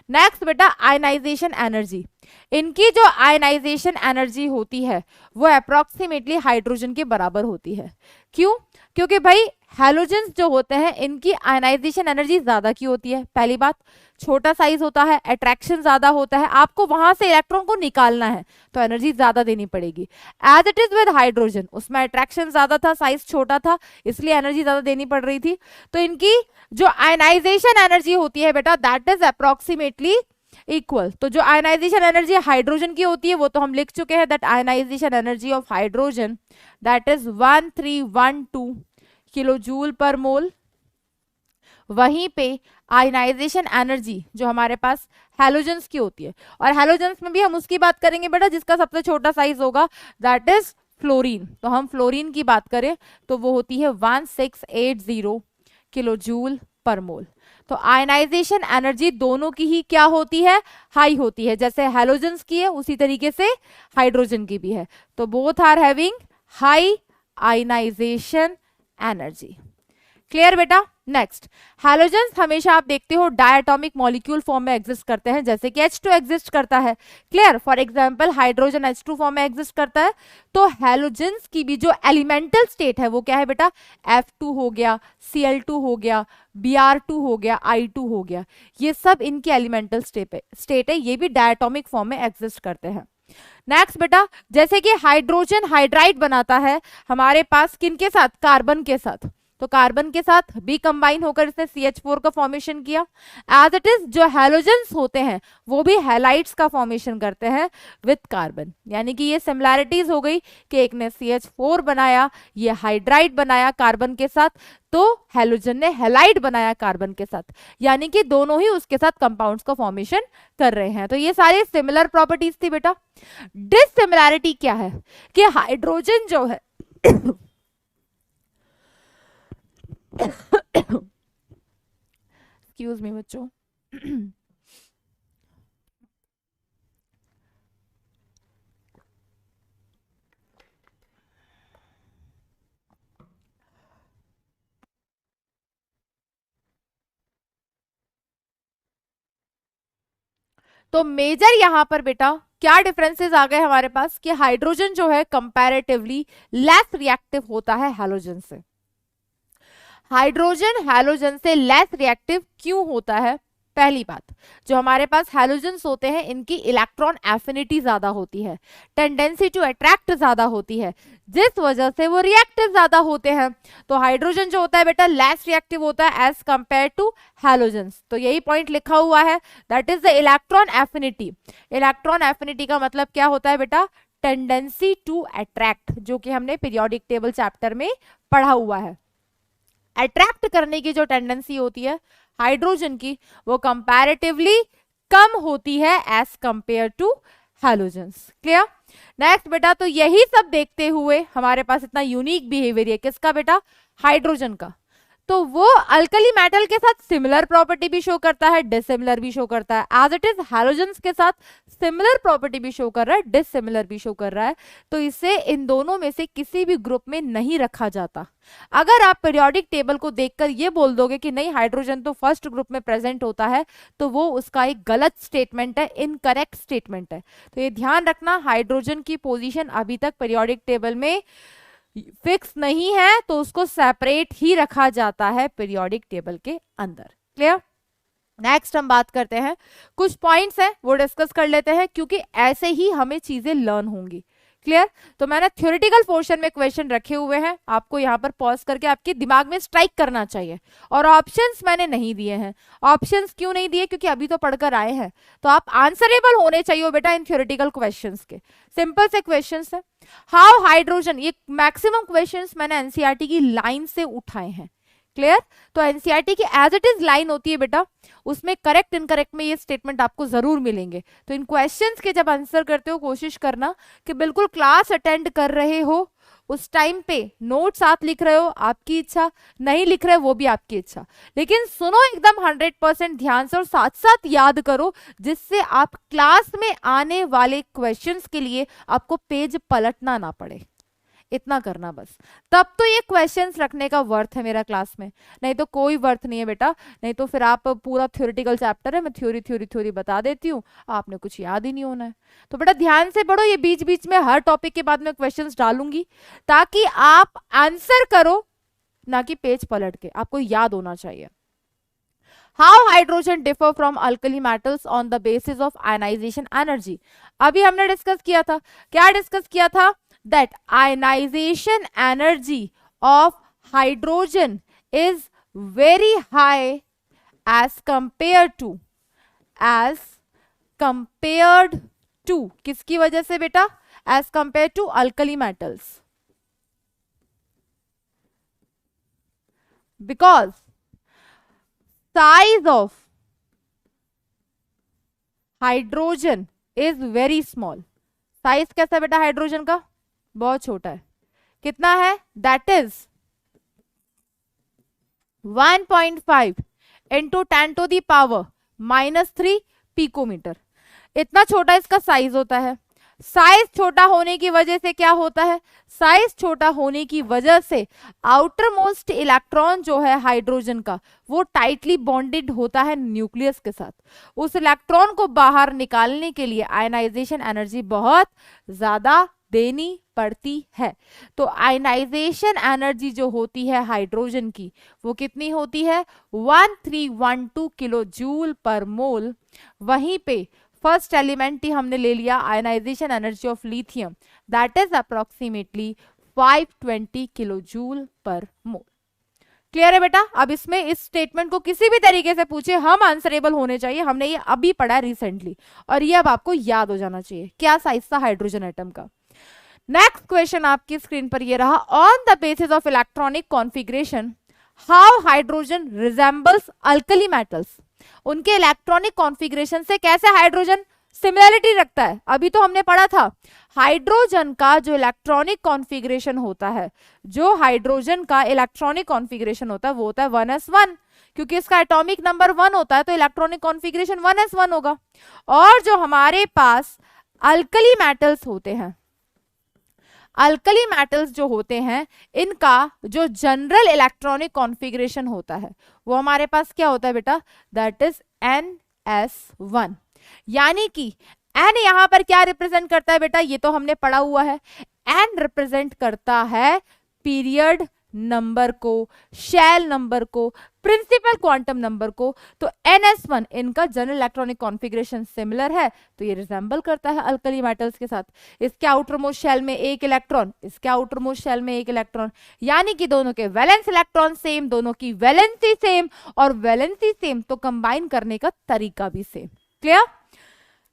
नेक्स्ट बेटा आयनाइजेशन एनर्जी, इनकी जो आयनाइजेशन एनर्जी होती है वो अप्रोक्सीमेटली हाइड्रोजन के बराबर होती है। क्यों, क्योंकि भाई हैलोजन्स जो होते हैं इनकी आयनाइजेशन एनर्जी ज्यादा की होती है। पहली बात, छोटा साइज होता है, अट्रैक्शन ज्यादा होता है, आपको वहां से इलेक्ट्रॉन को निकालना है तो एनर्जी ज्यादा देनी पड़ेगी। As it is with hydrogen, उसमें अट्रैक्शन ज्यादा था, साइज छोटा था, इसलिए एनर्जी ज्यादा देनी पड़ रही थी। तो इनकी जो आयनाइजेशन एनर्जी होती है बेटा दैट इज अप्रोक्सीमेटली इक्वल। तो जो आयनाइजेशन एनर्जी हाइड्रोजन की होती है वो तो हम लिख चुके हैं, that ionisation energy of hydrogen that is 1312 kilo joule per mole. वहीं पे आयनाइजेशन एनर्जी जो हमारे पास हैलोजन्स की होती है, और हैलोजन्स में भी हम उसकी बात करेंगे बेटा जिसका सबसे छोटा साइज होगा, दैट इज फ्लोरीन। तो हम फ्लोरीन की बात करें तो वो होती है 1680 किलो जूल पर मोल। तो आयनाइजेशन एनर्जी दोनों की ही क्या होती है, हाई होती है। जैसे हैलोजन्स की है उसी तरीके से हाइड्रोजन की भी है। तो both are having high ionization energy. Clear बेटा। नेक्स्ट, हैलोजन्स हमेशा आप देखते हो डायटोमिक मॉलिक्यूल फॉर्म में एग्जिस्ट करते हैं, जैसे कि H2 एग्जिस्ट करता है। Clear. For example hydrogen H2 form में एग्जिस्ट करता है। तो हैलोजन्स की भी जो एलिमेंटल स्टेट है वो क्या है बेटा, F2 हो गया, Cl2 हो गया, Br2 हो गया, I2 हो गया, ये सब इनकी एलिमेंटल स्टेट है, ये भी डायटोमिक फॉर्म में एग्जिस्ट करते हैं। नेक्स्ट बेटा, जैसे कि हाइड्रोजन हाइड्राइड बनाता है हमारे पास किनके साथ, कार्बन के साथ। तो कार्बन के साथ भी कंबाइन होकर इसने CH4 का फॉर्मेशन किया। एज इट इज जो हैलोजन्स होते हैं वो भी हैलाइड्स का फॉर्मेशन करते हैं विद कार्बन। यानी कि ये सिमिलैरिटीज हो गई कि एक ने CH4 बनाया, ये हाइड्राइड बनाया कार्बन के साथ, तो हैलोजन ने हैलाइड बनाया कार्बन के साथ, यानी कि दोनों ही उसके साथ कंपाउंड्स का फॉर्मेशन कर रहे हैं। तो ये सारे सिमिलर प्रॉपर्टीज थी बेटा। डिसिमिलैरिटी क्या है कि हाइड्रोजन जो है एक्सक्यूज मी बच्चों, तो मेजर यहां पर बेटा क्या डिफरेंसेस आ गए हमारे पास कि हाइड्रोजन जो है कंपैरेटिवली लेस रिएक्टिव होता है हैलोजन से। हाइड्रोजन हैलोजन से लेस रिएक्टिव क्यों होता है, पहली बात, जो हमारे पास हैलोजेंस होते हैं इनकी इलेक्ट्रॉन एफिनिटी ज्यादा होती है, टेंडेंसी टू अट्रैक्ट ज्यादा होती है, जिस वजह से वो रिएक्टिव ज्यादा होते हैं। तो हाइड्रोजन जो होता है बेटा लेस रिएक्टिव होता है एज कंपेयर टू हैलोजेंस। तो यही पॉइंट लिखा हुआ है, that is the electron affinity. Electron affinity का मतलब क्या होता है बेटा? टेंडेंसी टू अट्रैक्ट, जो कि हमने पीरियोडिक टेबल चैप्टर में पढ़ा हुआ है। अट्रैक्ट करने की जो टेंडेंसी होती है हाइड्रोजन की, वो कंपैरेटिवली कम होती है as compare to halogens. Clear? Next बेटा, तो यही सब देखते हुए हमारे पास इतना यूनिक बिहेवियर है किसका बेटा? हाइड्रोजन का। तो वो अल्कली मेटल के साथ सिमिलर प्रॉपर्टी भी शो करता है, डिसिमिलर भी शो करता है, एज इट इज हैलोजेंस के साथ सिमिलर प्रॉपर्टी भी शो कर रहा है, डिसिमिलर भी शो कर रहा है। तो इसे इन दोनों में से किसी भी ग्रुप में नहीं रखा जाता। अगर आप पीरियोडिक टेबल को देखकर ये बोल दोगे कि नहीं हाइड्रोजन तो फर्स्ट ग्रुप में प्रेजेंट होता है, तो वो उसका एक गलत स्टेटमेंट है, इनकरेक्ट स्टेटमेंट है। तो ये ध्यान रखना, हाइड्रोजन की पोजीशन अभी तक पीरियोडिक टेबल में फिक्स नहीं है, तो उसको सेपरेट ही रखा जाता है पीरियोडिक टेबल के अंदर। क्लियर? नेक्स्ट हम बात करते हैं, कुछ पॉइंट्स हैं वो डिस्कस कर लेते हैं, क्योंकि ऐसे ही हमें चीजें लर्न होंगी। क्लियर? तो मैंने थ्योरेटिकल पोर्शन में क्वेश्चन रखे हुए हैं, आपको यहाँ पर पॉज करके आपके दिमाग में स्ट्राइक करना चाहिए। और ऑप्शंस मैंने नहीं दिए हैं। ऑप्शंस क्यों नहीं दिए? क्योंकि अभी तो पढ़कर आए हैं, तो आप आंसरेबल होने चाहिए बेटा इन थ्योरेटिकल क्वेश्चंस के। सिंपल से क्वेश्चंस है। हाउ हाइड्रोजन, ये मैक्सिमम क्वेश्चंस मैंने एनसीईआरटी की लाइन से उठाए हैं। क्लियर? तो एनसीईआरटी की एज इट इज लाइन होती है बेटा, उसमें करेक्ट इनकरेक्ट में ये स्टेटमेंट आपको जरूर मिलेंगे। तो इन क्वेश्चंस के जब आंसर करते हो कोशिश करना कि बिल्कुल क्लास अटेंड कर रहे हो उस टाइम पे नोट साथ लिख रहे हो, आपकी इच्छा, नहीं लिख रहे वो भी आपकी इच्छा, लेकिन सुनो एकदम 100% ध्यान से और साथ साथ याद करो, जिससे आप क्लास में आने वाले क्वेश्चंस के लिए आपको पेज पलटना ना पड़े। इतना करना बस, तब तो ये क्वेश्चंस रखने का वर्थ है मेरा क्लास में, नहीं तो कोई वर्थ नहीं है बेटा। नहीं तो फिर आप पूरा थ्योरेटिकल चैप्टर है, मैं थ्योरी बता देती हूँ, आपने कुछ याद ही नहीं होना है। तो बेटा ध्यान से पढ़ो, ये बीच बीच में हर टॉपिक के बाद में क्वेश्चंस डालूंगी ताकि आप आंसर करो, ना कि पेज पलट के, आपको याद होना चाहिए। How hydrogen differ from alkali metals on the basis of ionisation energy. अभी हमने डिस्कस किया था, क्या डिस्कस किया था? that ionization energy of hydrogen is very high as compared to किसकी वजह से बेटा? as compared to alkali metals, because size of hydrogen is very small। Size कैसा बेटा हाइड्रोजन का? बहुत छोटा है। कितना है? That is 1.5 into 10⁻³ picometer. इतना छोटा इसका साइज होता है। साइज छोटा होने की वजह से क्या होता है? साइज छोटा होने की वजह से आउटर मोस्ट इलेक्ट्रॉन जो है हाइड्रोजन का, वो टाइटली बॉन्डेड होता है न्यूक्लियस के साथ। उस इलेक्ट्रॉन को बाहर निकालने के लिए आयनाइजेशन एनर्जी बहुत ज्यादा देनी पड़ती है। तो आयनाइजेशन एनर्जी जो होती है हाइड्रोजन की, वो कितनी होती है? 1312 किलो जूल पर मोल। वहीं पे फर्स्ट एलिमेंट ही हमने ले लिया ionization energy of lithium, that is approximately 520 kilo joule per mole. Clear है बेटा? अब इसमें इस स्टेटमेंट को किसी भी तरीके से पूछे, हम आंसरेबल होने चाहिए। हमने ये अभी पढ़ा रिसेंटली, और ये अब आपको याद हो जाना चाहिए क्या साइज था हाइड्रोजन एटम का। नेक्स्ट क्वेश्चन आपकी स्क्रीन पर ये रहा, on the basis of electronic configuration how hydrogen resembles alkali metals. उनके इलेक्ट्रॉनिक कॉन्फ़िगरेशन से कैसे हाइड्रोजन सिमिलरिटी रखता है? अभी तो हमने पढ़ा था हाइड्रोजन का जो इलेक्ट्रॉनिक कॉन्फ़िगरेशन होता है, जो हाइड्रोजन का इलेक्ट्रॉनिक कॉन्फ़िगरेशन होता है वो होता है 1s1, क्योंकि इसका एटॉमिक नंबर 1 होता है, तो इलेक्ट्रॉनिक कॉन्फ़िगरेशन 1s1 होगा। और जो हमारे पास अल्कली मेटल्स होते हैं, अल्कली मेटल्स जो होते हैं, इनका जो जनरल इलेक्ट्रॉनिक कॉन्फ़िगरेशन होता है वो हमारे पास क्या होता है बेटा? That is NS1। यानी कि N यहां पर क्या रिप्रेजेंट करता है बेटा? ये तो हमने पढ़ा हुआ है। N रिप्रेजेंट करता है पीरियड नंबर को, शेल नंबर को, प्रिंसिपल क्वांटम नंबर को, तो ns1 इनका जनरल इलेक्ट्रॉनिक कॉन्फ़िगरेशन सिमिलर है, तो ये रिजेंबल करता है अल्कली मेटल्स के साथ। इसके आउटर मोस्ट शेल में एक इलेक्ट्रॉन, इसके आउटर मोस्ट शेल में एक इलेक्ट्रॉन, यानी कि दोनों के वैलेंस इलेक्ट्रॉन सेम, दोनों की वैलेंसी सेम, और वैलेंसी सेम तो कंबाइन करने का तरीका भी सेम। क्लियर?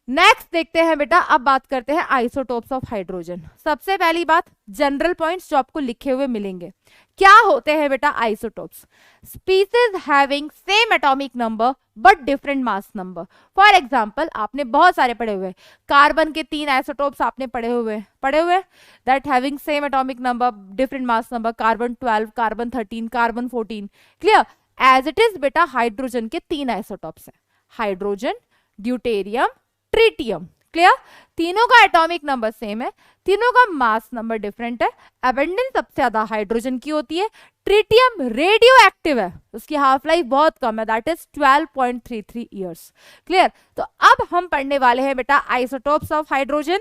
नेक्स्ट देखते हैं बेटा, अब बात करते हैं आइसोटोप्स ऑफ हाइड्रोजन। सबसे पहली बात, जनरल पॉइंट्स जो आपको लिखे हुए मिलेंगे, क्या होते हैं बेटा isotopes? Species having same atomic number but different mass number. For example, आपने बहुत सारे पढ़े हुए, कार्बन के 3 आइसोटोप्स आपने पढ़े हुए that having same atomic number different mass number, carbon 12, carbon 13, carbon 14। Clear? As it is बेटा हाइड्रोजन के 3 आइसोटोप्स हैं, हाइड्रोजन, ड्यूटेरियम, ट्रिटियम। क्लियर? तीनों का एटॉमिक नंबर सेम है, तीनों का मास नंबर डिफरेंट है, अबंडेंस सबसे ज्यादा हाइड्रोजन की होती है, ट्रिटियम रेडियो एक्टिव है, उसकी हाफ लाइफ बहुत कम है, दैट इज 12.33 इयर्स। क्लियर? तो अब हम पढ़ने वाले हैं बेटा isotopes of hydrogen.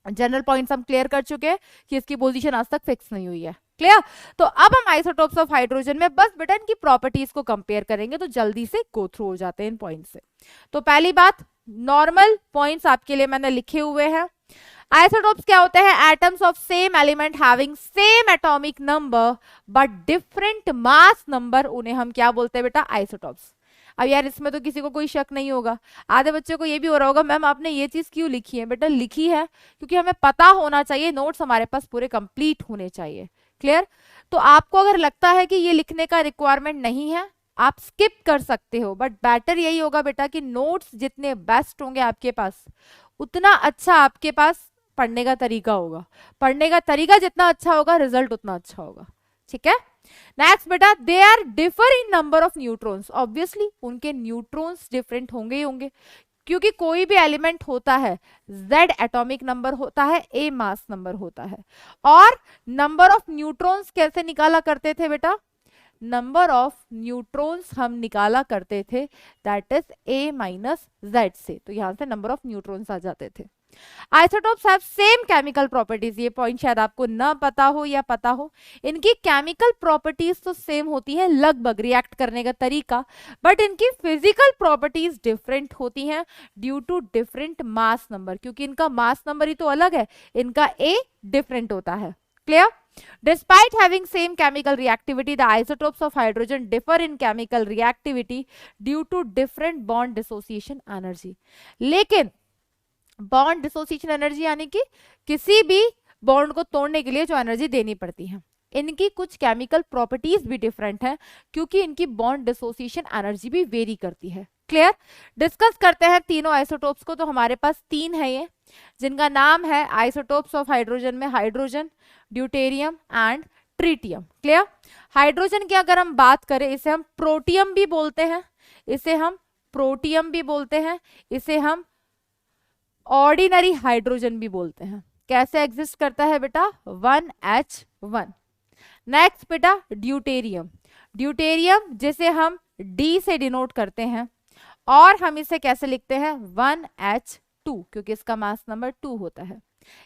General points हम क्लियर कर चुके हैं कि इसकी पोजीशन आज तक फिक्स नहीं हुई है। क्लियर? तो अब हम आइसोटोप्स ऑफ हाइड्रोजन में बस बेटा इनकी प्रॉपर्टीज को कंपेयर करेंगे, तो जल्दी से गो थ्रू हो जाते हैं इन पॉइंट से। तो पहली बात, नॉर्मल पॉइंट्स आपके लिए मैंने लिखे हुए हैं। आइसोटोप्स क्या होते हैं? Atoms of same element having same atomic number but different mass number, उन्हें हम क्या बोलते हैं बेटा? आइसोटोप्स। अब यार इसमें तो किसी को कोई शक नहीं होगा, आधे बच्चों को ये भी हो रहा होगा मैम आपने ये चीज क्यों लिखी है? बेटा लिखी है क्योंकि हमें पता होना चाहिए, नोट्स हमारे पास पूरे कंप्लीट होने चाहिए। क्लियर? तो आपको अगर लगता है कि ये लिखने का रिक्वायरमेंट नहीं है, आप स्किप कर सकते हो, बट बेटर यही होगा बेटा कि नोट्स जितने बेस्ट होंगे आपके पास, उतना अच्छा आपके पास पढ़ने का तरीका होगा। पढ़ने का तरीका जितना अच्छा होगा, रिजल्ट उतना अच्छा होगा। ठीक है? नेक्स्ट बेटा, they are differ in number of neutrons. Obviously उनके न्यूट्रॉन्स डिफरेंट होंगे ही होंगे, क्योंकि कोई भी एलिमेंट होता है Z एटॉमिक नंबर होता है, A मास नंबर होता है। और नंबर ऑफ न्यूट्रॉन्स कैसे निकाला करते थे बेटा? नंबर ऑफ न्यूट्रॉन्स हम निकाला करते थे that is A minus Z से, तो यहां से नंबर ऑफ न्यूट्रॉन्स आ जाते थे। Isotopes have same chemical properties, ये पॉइंट शायद आपको ना पता हो या पता हो, इनकी केमिकल प्रॉपर्टीज तो सेम होती है लगभग, रिएक्ट करने का तरीका, बट इनकी फिजिकल प्रॉपर्टीज डिफरेंट होती हैं due to different mass number, क्योंकि इनका मास नंबर ही तो अलग है, इनका A डिफरेंट होता है। Clear? Despite having same chemical reactivity, the isotopes of hydrogen differ in chemical reactivity due to different bond dissociation energy. लेकिन बॉन्ड डिसोसिएशन एनर्जी यानी कि किसी भी बॉन्ड को तोड़ने के लिए जो एनर्जी देनी पड़ती है, इनकी कुछ केमिकल प्रॉपर्टीज भी डिफरेंट हैं, क्योंकि इनकी बॉन्ड डिसोसिएशन एनर्जी भी वेरी करती है। क्लियर? डिस्कस करते हैं तीनों आइसोटोप्स को। तो हमारे पास 3 है ये, जिनका नाम है आइसोटोप्स ऑफ हाइड्रोजन में hydrogen, deuterium and tritium. Clear? Hydrogen की अगर हम बात करें, इसे हम प्रोटियम भी बोलते हैं, इसे हम प्रोटियम भी बोलते हैं, इसे हम ऑर्डिनरी हाइड्रोजन भी बोलते हैं। कैसे एग्जिस्ट करता है बेटा? 1H1। नेक्स्ट बेटा ड्यूटेरियम, ड्यूटेरियम जिसे हम D से डिनोट करते हैं, और हम इसे कैसे लिखते हैं? 1H2, क्योंकि इसका मास नंबर 2 होता है।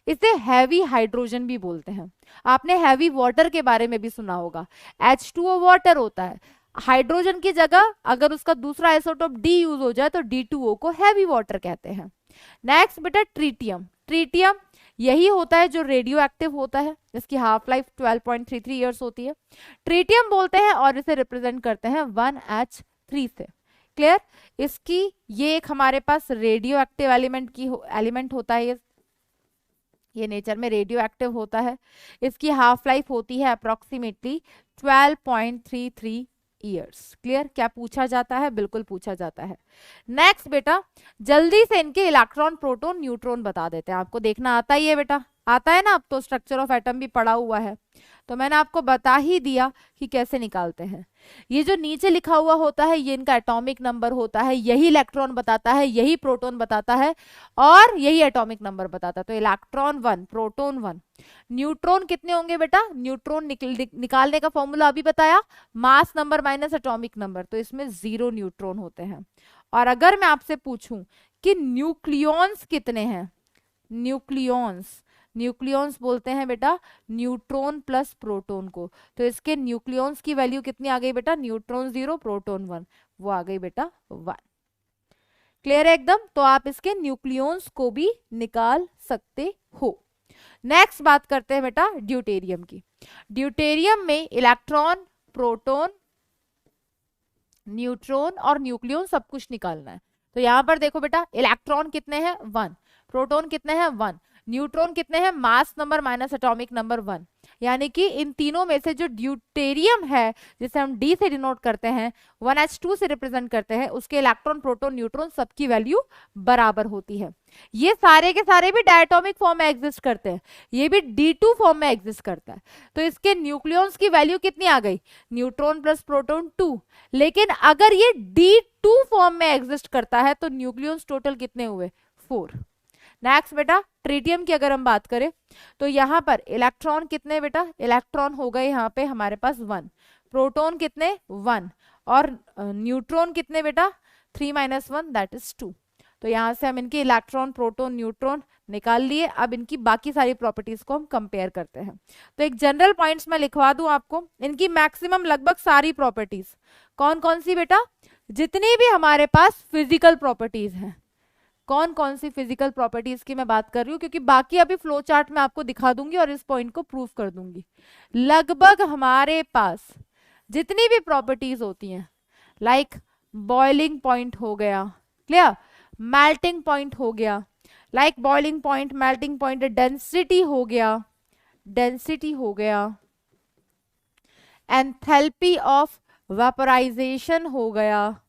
इसे हैवी हाइड्रोजन भी बोलते हैं। आपने हैवी वाटर के बारे में भी सुना होगा, H2O वाटर होता है। हाइड्रोजन की जगह अगर उसका दूसरा आइसोटोप D यूज हो जाए तो D2O को हैवी वाटर कहते हैं। नेक्स्ट बेटा ट्रिटियम, ट्रिटियम यही होता है जो रेडियो एक्टिव होता है, इसकी हाफ लाइफ 12.33 इयर्स होती है। ट्रिटियम बोलते हैं और इसे रिप्रेजेंट करते हैं 1H3 से। क्लियर? इसकी ये एक हमारे पास रेडियो एक्टिव एलिमेंट होता है, ये नेचर में रेडियो एक्टिव होता है। इसकी हाफ लाइफ होती है अप्रोक्सीमेटली 12.33 ईयर्स। क्लियर? क्या पूछा जाता है? बिल्कुल पूछा जाता है। नेक्स्ट बेटा, जल्दी से इनके इलेक्ट्रॉन, प्रोटॉन, न्यूट्रॉन बता देते हैं। आपको देखना आता ही है बेटा, आता है ना, अब तो स्ट्रक्चर ऑफ एटम भी पढ़ा हुआ है, तो मैंने आपको बता ही दिया कि कैसे निकालते हैं। ये जो नीचे लिखा हुआ होता है ये इनका एटॉमिक नंबर होता है, यही इलेक्ट्रॉन बताता है, यही प्रोटॉन बताता है, और यही एटॉमिक नंबर बताता है। तो इलेक्ट्रॉन 1, प्रोटॉन 1। न्यूट्रॉन कितने होंगे बेटा? न्यूट्रॉन निकालने का फॉर्मूला अभी बताया, mass number minus atomic number, तो इसमें 0 न्यूट्रॉन होते हैं। और अगर मैं आपसे पूछूं कि न्यूक्लियॉन्स कितने हैं, न्यूक्लियॉन्स, न्यूक्लियॉन्स बोलते हैं बेटा न्यूट्रॉन प्लस प्रोटॉन को। तो इसके न्यूक्लियॉन्स की वैल्यू कितनी आ गई बेटा, न्यूट्रॉन 0 प्रोटॉन 1, वो आ गई बेटा 1। क्लियर है एकदम। तो आप इसके न्यूक्लियॉन्स को भी निकाल सकते हो। नेक्स्ट बात करते हैं बेटा ड्यूटेरियम की। ड्यूटेरियम में इलेक्ट्रॉन, प्रोटॉन, न्यूट्रॉन और न्यूक्लियॉन सब कुछ निकालना है। तो यहां पर देखो बेटा इलेक्ट्रॉन कितने हैं 1, प्रोटॉन कितने हैं 1, न्यूट्रॉन कितने हैं mass number minus atomic number 1, यानी कि इन तीनों में से जो ड्यूटेरियम है जिसे हम डी से डिनोट करते हैं 1h2 से रिप्रेजेंट करते हैं, उसके इलेक्ट्रॉन, प्रोटॉन, न्यूट्रॉन सबकी वैल्यू बराबर होती है। ये सारे के सारे भी डायटोमिक फॉर्म में एग्जिस्ट करते हैं, ये भी D2 फॉर्म में एग्जिस्ट करता है। तो इसके न्यूक्लियॉन्स की वैल्यू कितनी आ गई, न्यूट्रॉन प्लस प्रोटॉन 2। लेकिन अगर ये D2 फॉर्म में एग्जिस्ट करता है तो न्यूक्लियॉन्स टोटल कितने हुए 4। नेक्स्ट बेटा ट्रिटियम की अगर हम बात करें तो यहाँ पर इलेक्ट्रॉन कितने बेटा, इलेक्ट्रॉन हो गए यहाँ पे हमारे पास 1, प्रोटॉन कितने 1 और न्यूट्रॉन कितने बेटा 3 - 1 दैट इज 2। तो यहाँ से हम इनके इलेक्ट्रॉन, प्रोटॉन, न्यूट्रॉन निकाल लिए। अब इनकी बाकी सारी प्रॉपर्टीज को हम कंपेयर करते हैं। तो एक जनरल पॉइंट्स में लिखवा दूं आपको, इनकी मैक्सिमम लगभग सारी प्रॉपर्टीज कौन कौन सी बेटा, जितनी भी हमारे पास फिजिकल प्रॉपर्टीज हैं, कौन कौन सी फिजिकल प्रॉपर्टीज की मैं बात कर रही हूँ, क्योंकि बाकी अभी फ्लो चार्ट में आपको दिखा दूंगी और इस पॉइंट को प्रूव कर दूंगी। लगभग हमारे पास जितनी भी प्रॉपर्टीज होती हैं, लाइक बॉइलिंग पॉइंट हो गया, क्लियर, मेल्टिंग पॉइंट हो गया, like boiling point, melting point, density हो गया, डेंसिटी हो गया, एंथैल्पी ऑफ वेपोराइजेशन हो गया,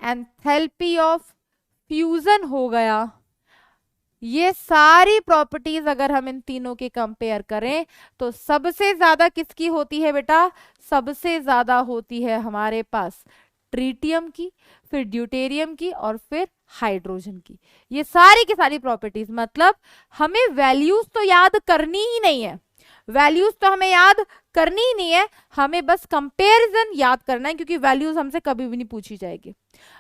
एंथैल्पी ऑफ फ्यूजन हो गया, ये सारी प्रॉपर्टीज अगर हम इन तीनों के कंपेयर करें तो सबसे ज्यादा किसकी होती है बेटा, सबसे ज्यादा होती है हमारे पास ट्रिटियम की, फिर ड्यूटेरियम की और फिर हाइड्रोजन की। ये सारी की सारी प्रॉपर्टीज, मतलब हमें वैल्यूज तो याद करनी ही नहीं है, वैल्यूज तो हमें याद करनी ही नहीं है, हमें बस कंपैरिजन याद करना है, क्योंकि वैल्यूज हमसे कभी भी नहीं पूछी जाएगी।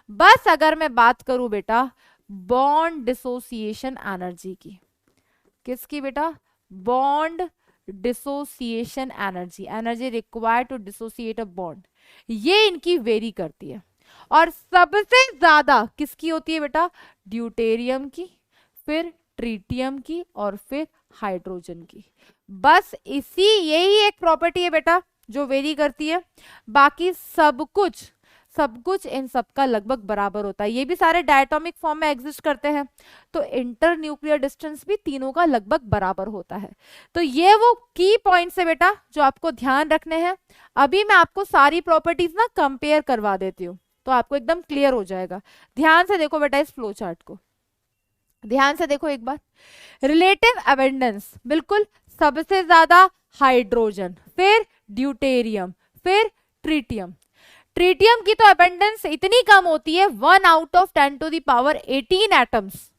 बस अगर मैं बात करूं बेटा बॉन्ड डिसोसिएशन एनर्जी की, किसकी बेटा, bond dissociation energy, energy required to dissociate a bond, ये इनकी वेरी करती है। और सबसे ज्यादा किसकी होती है बेटा, ड्यूटेरियम की, फिर ट्रिटियम की और फिर हाइड्रोजन की। बस इसी यही एक प्रॉपर्टी है बेटा जो वेरी करती है, बाकी सब कुछ इन सबका लगभग बराबर होता है। ये भी सारे डायटोमिक फॉर्म में एग्जिस्ट करते हैं, तो इंटर न्यूक्लियर डिस्टेंस भी तीनों का लगभग बराबर होता है। तो ये वो की पॉइंट्स है बेटा जो आपको ध्यान रखने हैं। अभी मैं आपको सारी प्रॉपर्टीज ना कंपेयर करवा देती हूँ तो आपको एकदम क्लियर हो जाएगा। ध्यान से देखो बेटा इस फ्लो चार्ट को, ध्यान से देखो एक बार। रिलेटिव अबेंडेंस, बिल्कुल सबसे ज्यादा हाइड्रोजन, फिर ड्यूटेरियम, फिर ट्रिटियम। ट्रिटियम की तो अबेंडेंस इतनी कम होती है 1/10⁻18 एटम्स।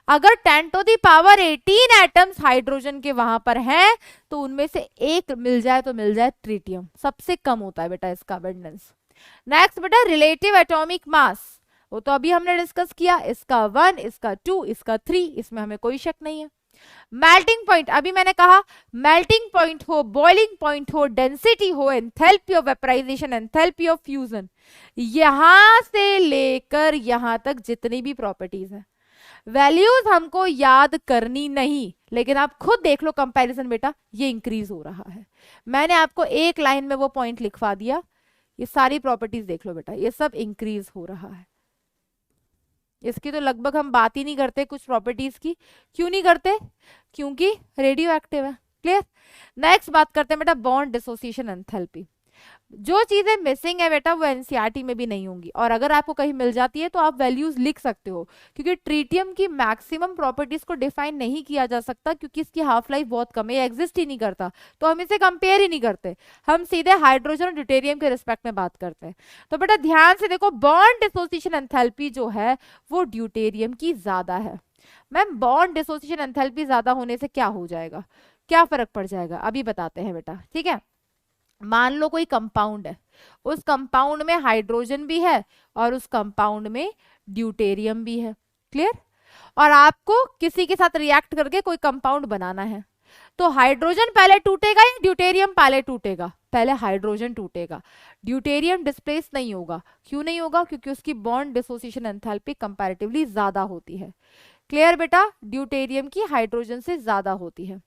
अगर 10⁻18 एटम्स हाइड्रोजन के वहां पर हैं तो उनमें से एक मिल जाए तो मिल जाए ट्रिटियम, सबसे कम होता है बेटा इसका अबेंडेंस। नेक्स्ट बेटा रिलेटिव एटॉमिक मास, वो तो अभी हमने डिस्कस किया, इसका 1, इसका 2, इसका 3, इसमें हमें कोई शक नहीं है। मेल्टिंग पॉइंट, अभी मैंने कहा मेल्टिंग पॉइंट हो, बॉइलिंग पॉइंट हो, डेंसिटी हो, enthalpy of vaporisation, enthalpy of fusion, यहां से लेकर यहां तक जितनी भी प्रॉपर्टीज है, वैल्यूज हमको याद करनी नहीं, लेकिन आप खुद देख लो कंपैरिजन बेटा, ये इंक्रीज हो रहा है। मैंने आपको एक लाइन में वो पॉइंट लिखवा दिया, ये सारी प्रॉपर्टीज देख लो बेटा, ये सब इंक्रीज हो रहा है। इसकी तो लगभग हम बात ही नहीं करते कुछ प्रॉपर्टीज की। क्यों नहीं करते, क्योंकि रेडियो एक्टिव है। क्लियर। नेक्स्ट बात करते हैं बेटा बॉन्ड डिसोसिएशन एंथैल्पी। जो चीजें मिसिंग है बेटा वो एनसीईआरटी में भी नहीं होंगी, और अगर आपको कहीं मिल जाती है तो आप वैल्यूज लिख सकते हो, क्योंकि ट्रिटियम की मैक्सिमम प्रॉपर्टीज को डिफाइन नहीं किया जा सकता क्योंकि इसकी हाफ लाइफ बहुत कम है, एग्जिस्ट ही नहीं करता, तो हम इसे कंपेयर ही नहीं करते, हम सीधे हाइड्रोजन और ड्यूटेरियम के रिस्पेक्ट में बात करते हैं। तो बेटा ध्यान से देखो बॉन्ड डिसोसिएशन एंथैल्पी जो है वो ड्यूटेरियम की ज्यादा है। मैम बॉन्ड डिसोसिएशन एंथैल्पी ज्यादा होने से क्या हो जाएगा, क्या फर्क पड़ जाएगा, अभी बताते हैं बेटा। ठीक है, मान लो कोई कंपाउंड है, उस कंपाउंड में हाइड्रोजन भी है और उस कंपाउंड में ड्यूटेरियम भी है। क्लियर। और आपको किसी के साथ रिएक्ट करके कोई कंपाउंड बनाना है, तो हाइड्रोजन पहले टूटेगा या ड्यूटेरियम पहले टूटेगा? पहले हाइड्रोजन टूटेगा, ड्यूटेरियम डिस्प्लेस नहीं होगा। क्यों नहीं होगा? क्योंकि उसकी बॉन्ड डिसोसिएशन एंथैल्पी कंपैरेटिवली ज्यादा होती है। क्लियर बेटा? ड्यूटेरियम की हाइड्रोजन से ज्यादा होती है।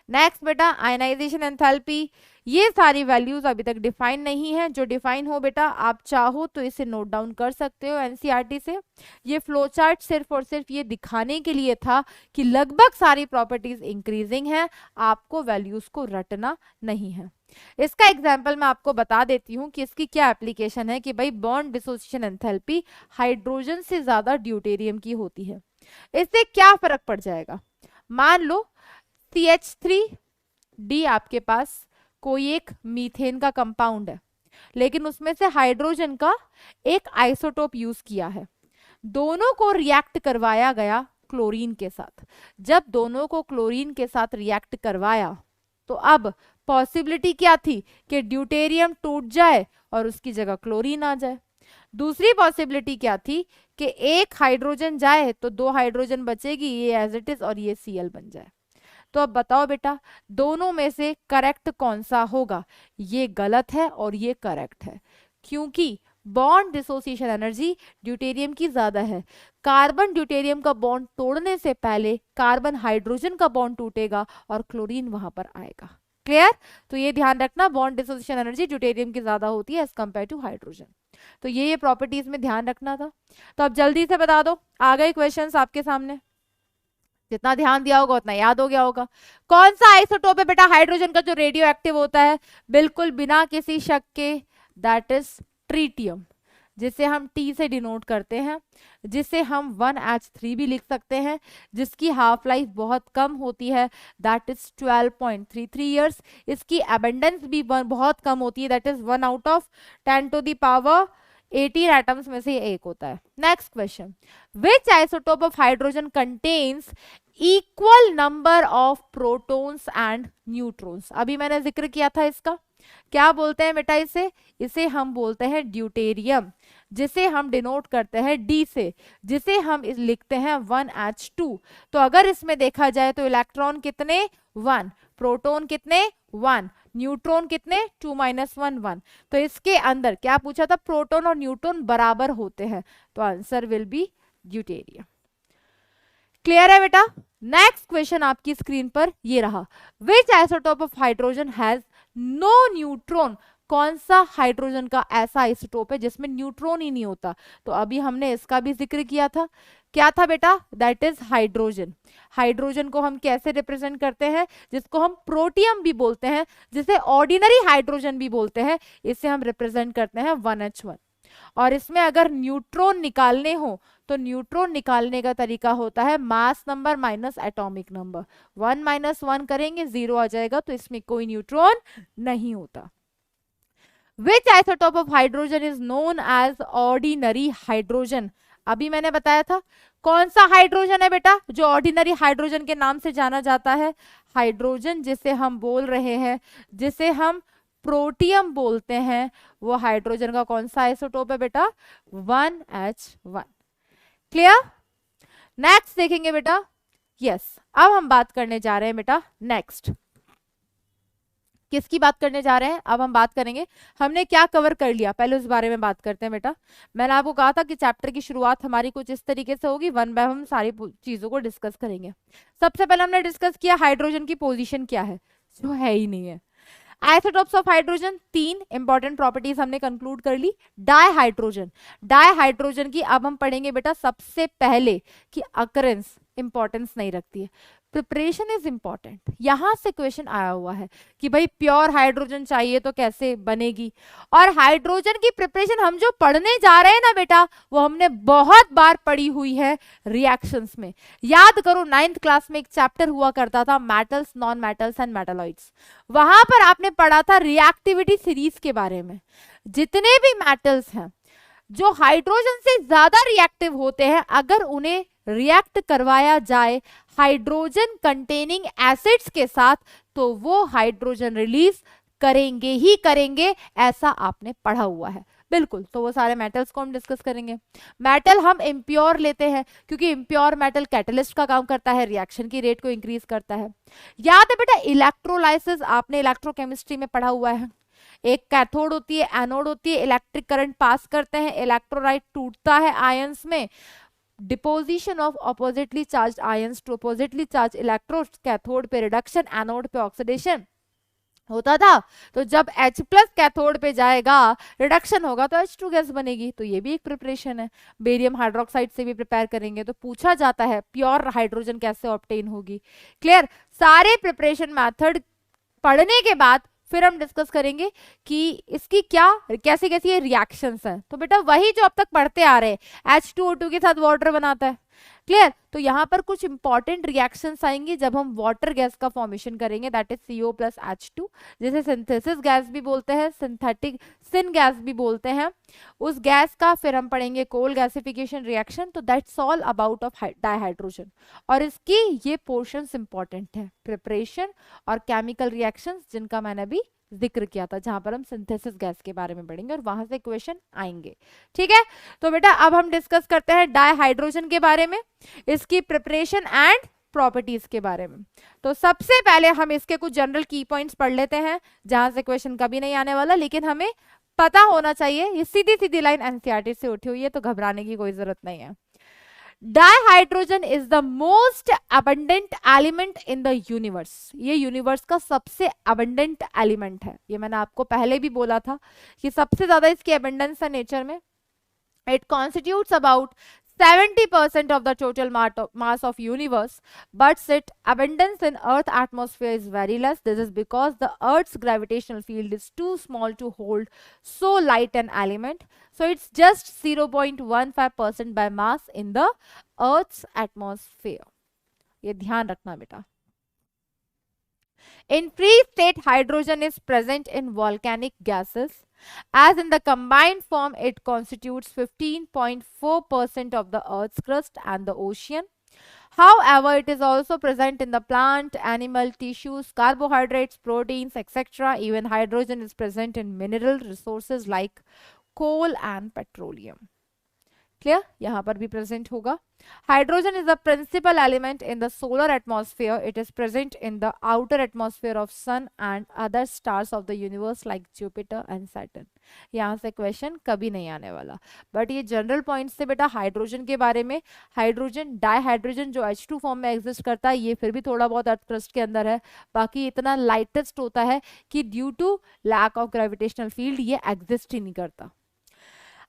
नेक्स्ट बेटा आयनाइजेशन एंथैल्पी, ये सारी वैल्यूज अभी तक डिफाइन नहीं है। जो डिफाइन हो बेटा आप चाहो तो इसे नोट डाउन कर सकते हो एनसीईआरटी से। ये फ्लो चार्ट सिर्फ और सिर्फ ये दिखाने के लिए था कि लगभग सारी प्रॉपर्टीज इंक्रीजिंग है, आपको वैल्यूज को रटना नहीं है। इसका एग्जाम्पल मैं आपको बता देती हूँ कि इसकी क्या एप्लीकेशन है कि भाई बॉन्ड डिसोसिएशन एंथैल्पी हाइड्रोजन से ज्यादा ड्यूटेरियम की होती है। इससे क्या फर्क पड़ जाएगा? मान लो CH3D आपके पास कोई एक मीथेन का कंपाउंड है, लेकिन उसमें से हाइड्रोजन का एक आइसोटोप यूज किया है, दोनों को रिएक्ट करवाया गया क्लोरीन के साथ। जब दोनों को क्लोरीन के साथ रिएक्ट करवाया तो अब पॉसिबिलिटी क्या थी कि ड्यूटेरियम टूट जाए और उसकी जगह क्लोरीन आ जाए। दूसरी पॉसिबिलिटी क्या थी कि एक हाइड्रोजन जाए तो 2 हाइड्रोजन बचेगी, ये एज इट इज और ये Cl बन जाए। तो अब बताओ बेटा दोनों में से करेक्ट कौन सा होगा? ये गलत है और ये करेक्ट है, क्योंकि बॉन्ड डिसोसिएशन एनर्जी ड्यूटेरियम की ज्यादा है। कार्बन ड्यूटेरियम का बॉन्ड तोड़ने से पहले कार्बन हाइड्रोजन का बॉन्ड टूटेगा और क्लोरीन वहां पर आएगा। क्लियर? तो ये ध्यान रखना, बॉन्ड डिसोसिएशन एनर्जी ड्यूटेरियम की ज्यादा होती है एज कंपेयर टू हाइड्रोजन। तो ये प्रॉपर्टीज में ध्यान रखना था। तो अब जल्दी से बता दो, आ गए क्वेश्चंस आपके सामने, जितना ध्यान दिया होगा उतना याद हो गया होगा। कौन सा आइसोटोप है बेटा हाइड्रोजन का जो रेडियो एक्टिव होता है? बिल्कुल बिना किसी शक के, दैट इज ट्रीटियम, जिसे हम T से डिनोट करते हैं, जिसे हम 1H3 भी लिख सकते हैं, जिसकी हाफ लाइफ बहुत कम होती है, दैट इज 12.33 ईयर्स। इसकी एबंडेंस भी बहुत कम होती है, that is 1 out of 10 to the power 18 atoms में से एक होता है। Next question, which isotope of hydrogen contains equal number of protons and neutrons? अभी मैंने जिक्र किया था इसका, क्या बोलते हैं बेटा इसे? इसे हम बोलते हैं ड्यूटेरियम, जिसे हम डिनोट करते हैं D से, जिसे हम लिखते हैं 1H2। तो अगर इसमें देखा जाए तो इलेक्ट्रॉन कितने? 1, प्रोटॉन कितने? 1, न्यूट्रॉन कितने? 2 - 1 1। तो इसके अंदर क्या पूछा था? प्रोटॉन और न्यूट्रॉन बराबर होते हैं, तो answer will be deuterium. Clear है बेटा? नेक्स्ट क्वेश्चन आपकी स्क्रीन पर ये रहा, which isotope of hydrogen has no neutron? कौन सा हाइड्रोजन का ऐसा आइसोटोप है जिसमें न्यूट्रॉन ही नहीं होता? तो अभी हमने इसका भी जिक्र किया था, क्या था बेटा? That is hydrogen. हाइड्रोजन को हम कैसे रिप्रेजेंट करते हैं? जिसको हम प्रोटियम भी बोलते हैं, जिसे ऑर्डिनरी हाइड्रोजन भी बोलते हैं, इसे हम रिप्रेजेंट करते हैं 1H1। और इसमें अगर न्यूट्रॉन निकालने हो तो न्यूट्रॉन निकालने का तरीका होता है mass number minus atomic number. 1 - 1 करेंगे 0 आ जाएगा, तो इसमें कोई न्यूट्रॉन नहीं होता। Which isotope of hydrogen is known as ordinary hydrogen? अभी मैंने बताया था, कौन सा हाइड्रोजन है बेटा जो ऑर्डिनरी हाइड्रोजन के नाम से जाना जाता है? हाइड्रोजन जिसे हम बोल रहे हैं, जिसे हम प्रोटियम बोलते हैं, वो हाइड्रोजन का कौन सा आइसोटोप है बेटा? 1H1। क्लियर? नेक्स्ट देखेंगे बेटा। यस, अब हम बात करने जा रहे हैं बेटा नेक्स्ट, किसकी बात करने जा रहे हैं? अब हम बात करेंगे, हमने क्या कवर कर लिया पहले उस बारे में बात करते हैं बेटा। मैंने आपको कहा था कि चैप्टर की शुरुआत हमारी कुछ इस तरीके से होगी, वन बाय हम सारी चीजों को डिस्कस करेंगे। सबसे पहले हमने डिस्कस किया हाइड्रोजन की पोजीशन क्या है, जो है ही नहीं है। Isotopes of hydrogen, 3 important properties हमने कंक्लूड कर ली। डायहाइड्रोजन, डायहाइड्रोजन की अब हम पढ़ेंगे बेटा सबसे पहले कि अकरेंस इंपॉर्टेंस नहीं रखती है, प्रिपरेशन इज इंपॉर्टेंट। यहां से क्वेश्चन आया हुआ है कि भाई प्योर हाइड्रोजन चाहिए तो कैसे बनेगी, और हाइड्रोजन की प्रिपरेशन हम जो पढ़ने जा रहे हैं ना बेटा, वो हमने बहुत बार पढ़ी हुई है रिएक्शंस में। याद करो 9th क्लास में एक चैप्टर हुआ करता था metals, non metals and metalloids. वहां पर आपने पढ़ा था रिएक्टिविटी सीरीज के बारे में। जितने भी मेटल्स हैं जो हाइड्रोजन से ज्यादा रिएक्टिव होते हैं, अगर उन्हें रिएक्ट करवाया जाए हाइड्रोजन कंटेनिंग एसिड्स के साथ, तो वो हाइड्रोजन रिलीज करेंगे ही करेंगे, ऐसा आपने पढ़ा हुआ है। बिल्कुल, तो वो सारे मेटल्स को हम डिस्कस करेंगे। मेटल हम इम्प्योर लेते हैं क्योंकि इम्प्योर मेटल कैटलिस्ट का काम करता है, रिएक्शन की रेट को इंक्रीज करता है। याद है बेटा इलेक्ट्रोलाइसिस, आपने इलेक्ट्रोकेमिस्ट्री में पढ़ा हुआ है। एक कैथोड होती है, एनोड होती है, इलेक्ट्रिक करंट पास करते हैं, इलेक्ट्रोलाइट टूटता है आयंस में, deposition of oppositely charged ions to oppositely charged electrodes, cathode पे रिडक्शन, एनोड पे ऑक्सीडेशन होता था। तो जब H प्लस कैथोड पे जाएगा, रिडक्शन होगा तो H2 गैस बनेगी। तो ये भी एक प्रिपरेशन है। बेरियम हाइड्रोक्साइड से भी प्रिपेयर करेंगे तो पूछा जाता है प्योर हाइड्रोजन कैसे ऑब्टेन होगी। क्लियर, सारे प्रिपरेशन मेथड पढ़ने के बाद फिर हम डिस्कस करेंगे कि इसकी क्या कैसी कैसी रिएक्शंस हैं। तो बेटा वही जो अब तक पढ़ते आ रहे हैं, H2O2 के साथ वाटर बनाता है। क्लियर, तो यहाँ पर कुछ इंपॉर्टेंट रिएक्शंस आएंगी जब हम वाटर गैस का फॉर्मेशन करेंगे, that is CO plus H2, जिसे सिंथेसिस गैस भी बोलते हैं, सिंथेटिक सिन गैस भी बोलते हैं। उस गैस का फिर हम पढ़ेंगे कोल गैसिफिकेशन रिएक्शन। तो that's all about of dihydrogen, और इसकी ये पोर्शंस इंपॉर्टेंट है, प्रिपरेशन और केमिकल रिएक्शंस जिनका मैंने अभी जिक्र किया था, जहां पर हम सिंथेसिस गैस के बारे में पढ़ेंगे और वहां से क्वेश्चन आएंगे। ठीक है, तो बेटा अब हम डिस्कस करते हैं डाइहाइड्रोजन के बारे में, इसकी प्रिपरेशन एंड प्रॉपर्टीज के बारे में। तो सबसे पहले हम इसके कुछ जनरल की पॉइंट्स पढ़ लेते हैं, जहां से क्वेश्चन कभी नहीं आने वाला, लेकिन हमें पता होना चाहिए। ये सीधी सीधी लाइन एनसीईआरटी से उठी हुई है, तो घबराने की कोई जरूरत नहीं है। Dihydrogen is the most abundant element in the universe. ये यूनिवर्स का सबसे अबंडेंट एलिमेंट है। ये मैंने आपको पहले भी बोला था कि सबसे ज्यादा इसकी अबंडेंस है नेचर में। It constitutes about 70% of the total mass of universe, but its abundance in Earth atmosphere is very less. This is because the Earth's gravitational field is too small to hold so light an element. So it's just 0.15% by mass in the Earth's atmosphere. ये ध्यान रखना बेटा। In free state, hydrogen is present in volcanic gases. As in the combined form, it constitutes 15.4% of the Earth's crust and the ocean. However, it is also present in the plant, animal tissues, carbohydrates, proteins, etc. Even hydrogen is present in mineral resources like coal and petroleum. Clear, यहाँ पर भी present होगा। Hydrogen is the principal element in the solar atmosphere. It is present in the outer atmosphere of sun and other stars of the universe like Jupiter and Saturn. यहाँ से question कभी नहीं आने वाला, बट ये general points से बेटा hydrogen के बारे में। हाइड्रोजन डाइहाइड्रोजन जो H2 फॉर्म में एग्जिस्ट करता है, ये फिर भी थोड़ा बहुत अर्थ क्रस्ट के अंदर है, बाकी इतना लाइटेस्ट होता है कि due to lack of gravitational field ये एग्जिस्ट ही नहीं करता।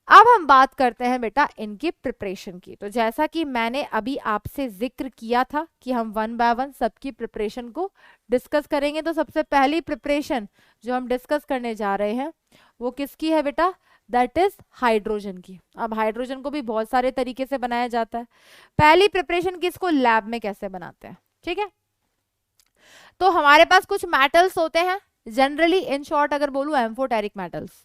अब हम बात करते हैं बेटा इनकी प्रिपरेशन की। तो जैसा कि मैंने अभी आपसे जिक्र किया था कि हम वन बाय वन सबकी प्रिपरेशन को डिस्कस करेंगे। तो सबसे पहली प्रिपरेशन जो हम डिस्कस करने जा रहे हैं वो किसकी है बेटा, दैट इज हाइड्रोजन की। अब हाइड्रोजन को भी बहुत सारे तरीके से बनाया जाता है। पहली प्रिपरेशन की, इसको लैब में कैसे बनाते हैं। ठीक है, तो हमारे पास कुछ मेटल्स होते हैं, जनरली इन शॉर्ट अगर बोलूं एम्फोटेरिक मेटल्स।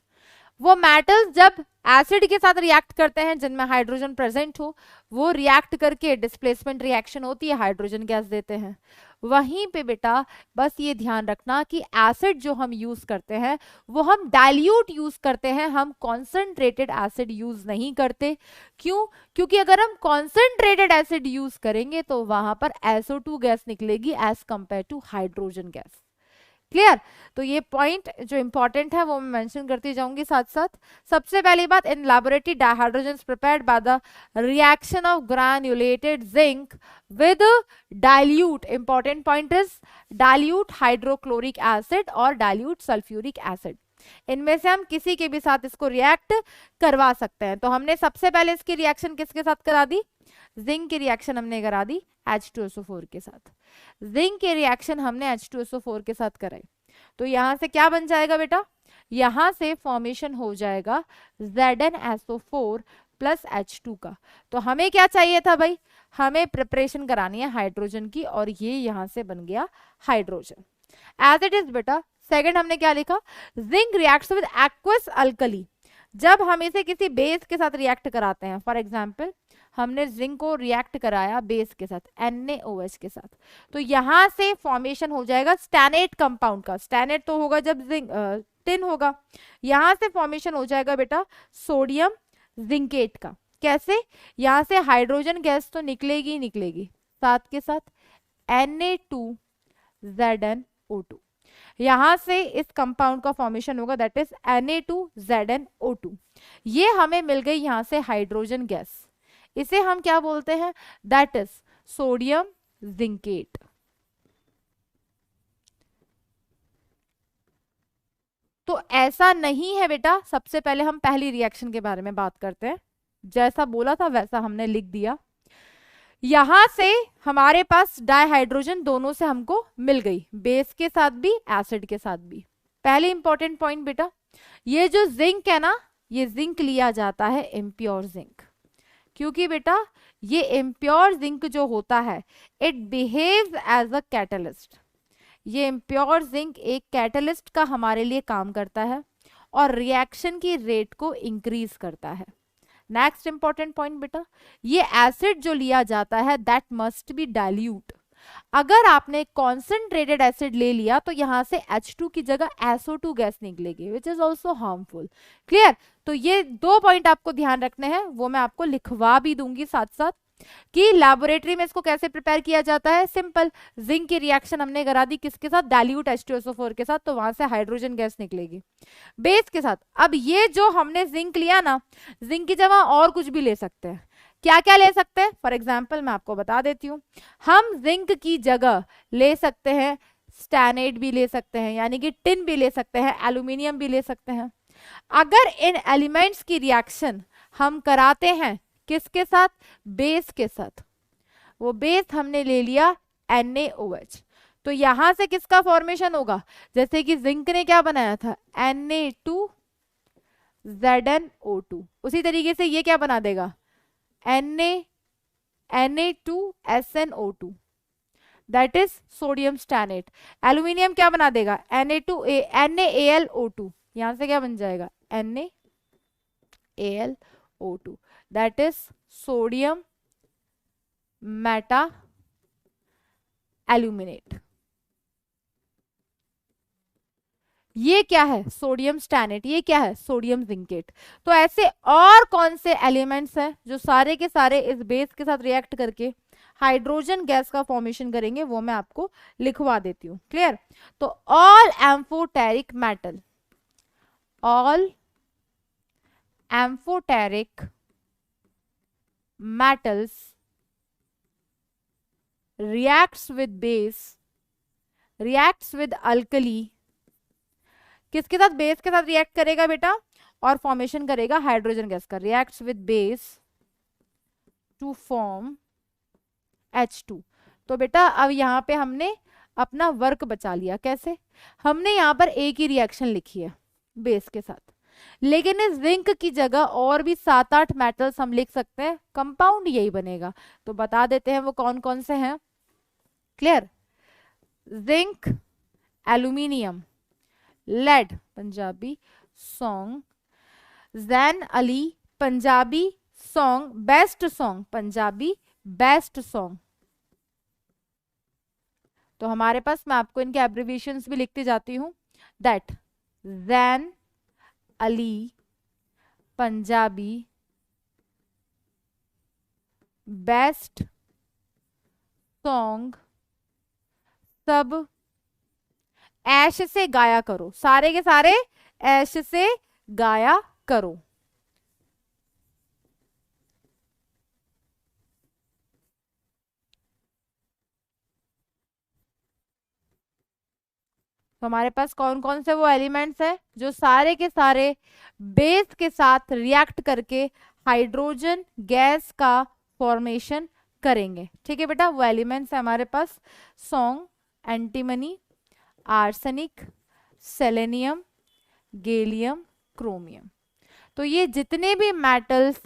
वो मेटल्स जब एसिड के साथ रिएक्ट करते हैं जिनमें हाइड्रोजन प्रेजेंट हो, वो रिएक्ट करके डिस्प्लेसमेंट रिएक्शन होती है, हाइड्रोजन गैस देते हैं। वहीं पे बेटा बस ये ध्यान रखना कि एसिड जो हम यूज करते हैं वो हम डाइल्यूट यूज करते हैं, हम कॉन्सेंट्रेटेड एसिड यूज नहीं करते। क्यों? क्योंकि अगर हम कॉन्सेंट्रेटेड एसिड यूज करेंगे तो वहां पर SO2 गैस निकलेगी as compare to hydrogen gas. Clear, तो ये पॉइंट जो इंपॉर्टेंट है वो मैं मेंशन करती जाऊंगी साथ साथ। सबसे पहली बात, in laboratory dihydrogen prepared by the reaction of granulated zinc with dilute, important point is dilute hydrochloric acid और डाइल्यूट सल्फ्यूरिक एसिड। इनमें से हम किसी के भी साथ इसको रिएक्ट करवा सकते हैं। तो हमने सबसे पहले इसकी रिएक्शन किसके साथ करा दी, जिंक की रिएक्शन हमने करा दी H2SO4 के साथ। जिंक की रिएक्शन हमने H2SO4 के साथ कराई, तो यहां से क्या बन जाएगा बेटा, यहां से फॉर्मेशन हो जाएगा ZnSO4 प्लस H2 का। तो हमें क्या चाहिए था भाई, हमें प्रिपरेशन करानी है हाइड्रोजन की, और ये यहां से बन गया हाइड्रोजन एज इट इज बेटा। सेकंड हमने क्या लिखा, zinc reacts with aqueous alkali. जब हम इसे किसी बेस के साथ रिएक्ट कराते हैं, फॉर एग्जांपल हमने जिंक को रिएक्ट कराया बेस के साथ NaOH के साथ, तो यहां से फॉर्मेशन हो जाएगा स्टैनेट कंपाउंड का। स्टैनेट तो होगा जब जिंक टिन होगा, यहां से फॉर्मेशन हो जाएगा बेटा सोडियम जिंकेट का। कैसे? यहां से हाइड्रोजन गैस तो निकलेगी ही निकलेगी, साथ के साथ Na2ZnO2, यहां से इस कंपाउंड का फॉर्मेशन होगा, दैट इज Na2ZnO2। ये हमें मिल गई यहां से हाइड्रोजन गैस, इसे हम क्या बोलते हैं? That is sodium zincate. तो ऐसा नहीं है बेटा, सबसे पहले हम पहली रिएक्शन के बारे में बात करते हैं। जैसा बोला था वैसा हमने लिख दिया। यहां से हमारे पास डाइहाइड्रोजन दोनों से हमको मिल गई, बेस के साथ भी एसिड के साथ भी। पहले इंपॉर्टेंट पॉइंट बेटा, ये जो जिंक है ना, ये जिंक लिया जाता है इम्प्योर जिंक, क्योंकि बेटा ये इम्प्योर जिंक जो होता है it behaves as a catalyst. ये इम्प्योर जिंक एक कैटलिस्ट का हमारे लिए काम करता है और रिएक्शन की रेट को इंक्रीज करता है। नेक्स्ट इंपॉर्टेंट पॉइंट बेटा, ये एसिड जो लिया जाता है दैट मस्ट बी डाइल्यूट। अगर आपने कॉन्सेंट्रेटेड एसिड ले लिया तो यहां से H2 की जगह SO2 गैस निकलेगी, which is also harmful. Clear? तो ये 2 पॉइंट आपको ध्यान रखने हैं, वो मैं आपको लिखवा भी दूंगी साथ साथ कि लैबोरेटरी में इसको कैसे प्रिपेयर किया जाता है। सिंपल, जिंक की रिएक्शन हमने करा दी किसके साथ? डाइल्यूट H2SO4 के साथ, तो वहां से हाइड्रोजन गैस निकलेगी बेस के साथ। अब ये जो हमने जिंक लिया ना, जिंक की जगह और कुछ भी ले सकते हैं। क्या क्या ले सकते हैं? फॉर एग्जाम्पल मैं आपको बता देती हूँ, हम जिंक की जगह ले सकते हैं स्टैनेट भी ले सकते हैं, यानी कि टिन भी ले सकते हैं, एल्यूमिनियम भी ले सकते हैं। अगर इन एलिमेंट्स की रिएक्शन हम कराते हैं किसके साथ? बेस के साथ। वो बेस हमने ले लिया NaOH, तो यहां से किसका फॉर्मेशन होगा? जैसे कि जिंक ने क्या बनाया था? Na2ZnO2, उसी तरीके से ये क्या बना देगा? Na2SnO2, that is sodium stannate. Aluminium क्या बना देगा? NaAlO2, यहां से क्या बन जाएगा? NaAlO2, that is sodium Meta aluminate. ये क्या है? सोडियम स्टैनेट। ये क्या है? Sodium zincate. तो ऐसे और कौन से एलिमेंट्स हैं जो सारे के सारे इस बेस के साथ रिएक्ट करके हाइड्रोजन गैस का फॉर्मेशन करेंगे, वो मैं आपको लिखवा देती हूँ। क्लियर? तो all amphoteric metal, all amphoteric metals reacts with base, reacts with alkali। किसके साथ? बेस के साथ रिएक्ट करेगा बेटा और फॉर्मेशन करेगा हाइड्रोजन गैस का। Reacts with base to form H2। तो बेटा अब यहाँ पे हमने अपना वर्क बचा लिया। कैसे? हमने यहाँ पर एक ही रिएक्शन लिखी है बेस के साथ, लेकिन इस जिंक की जगह और भी 7-8 मेटल्स हम लिख सकते हैं, कंपाउंड यही बनेगा। तो बता देते हैं वो कौन कौन से हैं। Clear? Zinc, aluminium, lead Punjabi song, Zain Ali Punjabi song, best song Punjabi best song. तो हमारे पास, मैं आपको इनके एब्रिविएशंस भी लिखती जाती हूं, that Jain Ali Punjabi best song, सब ऐश से गाया करो, सारे के सारे ऐश से गाया करो। तो हमारे पास कौन कौन से वो एलिमेंट्स हैं जो सारे के सारे बेस के साथ रिएक्ट करके हाइड्रोजन गैस का फॉर्मेशन करेंगे। ठीक है बेटा, वो एलिमेंट्स है हमारे पास सॉन्ग, antimony, arsenic, selenium, gallium, chromium. तो ये जितने भी मेटल्स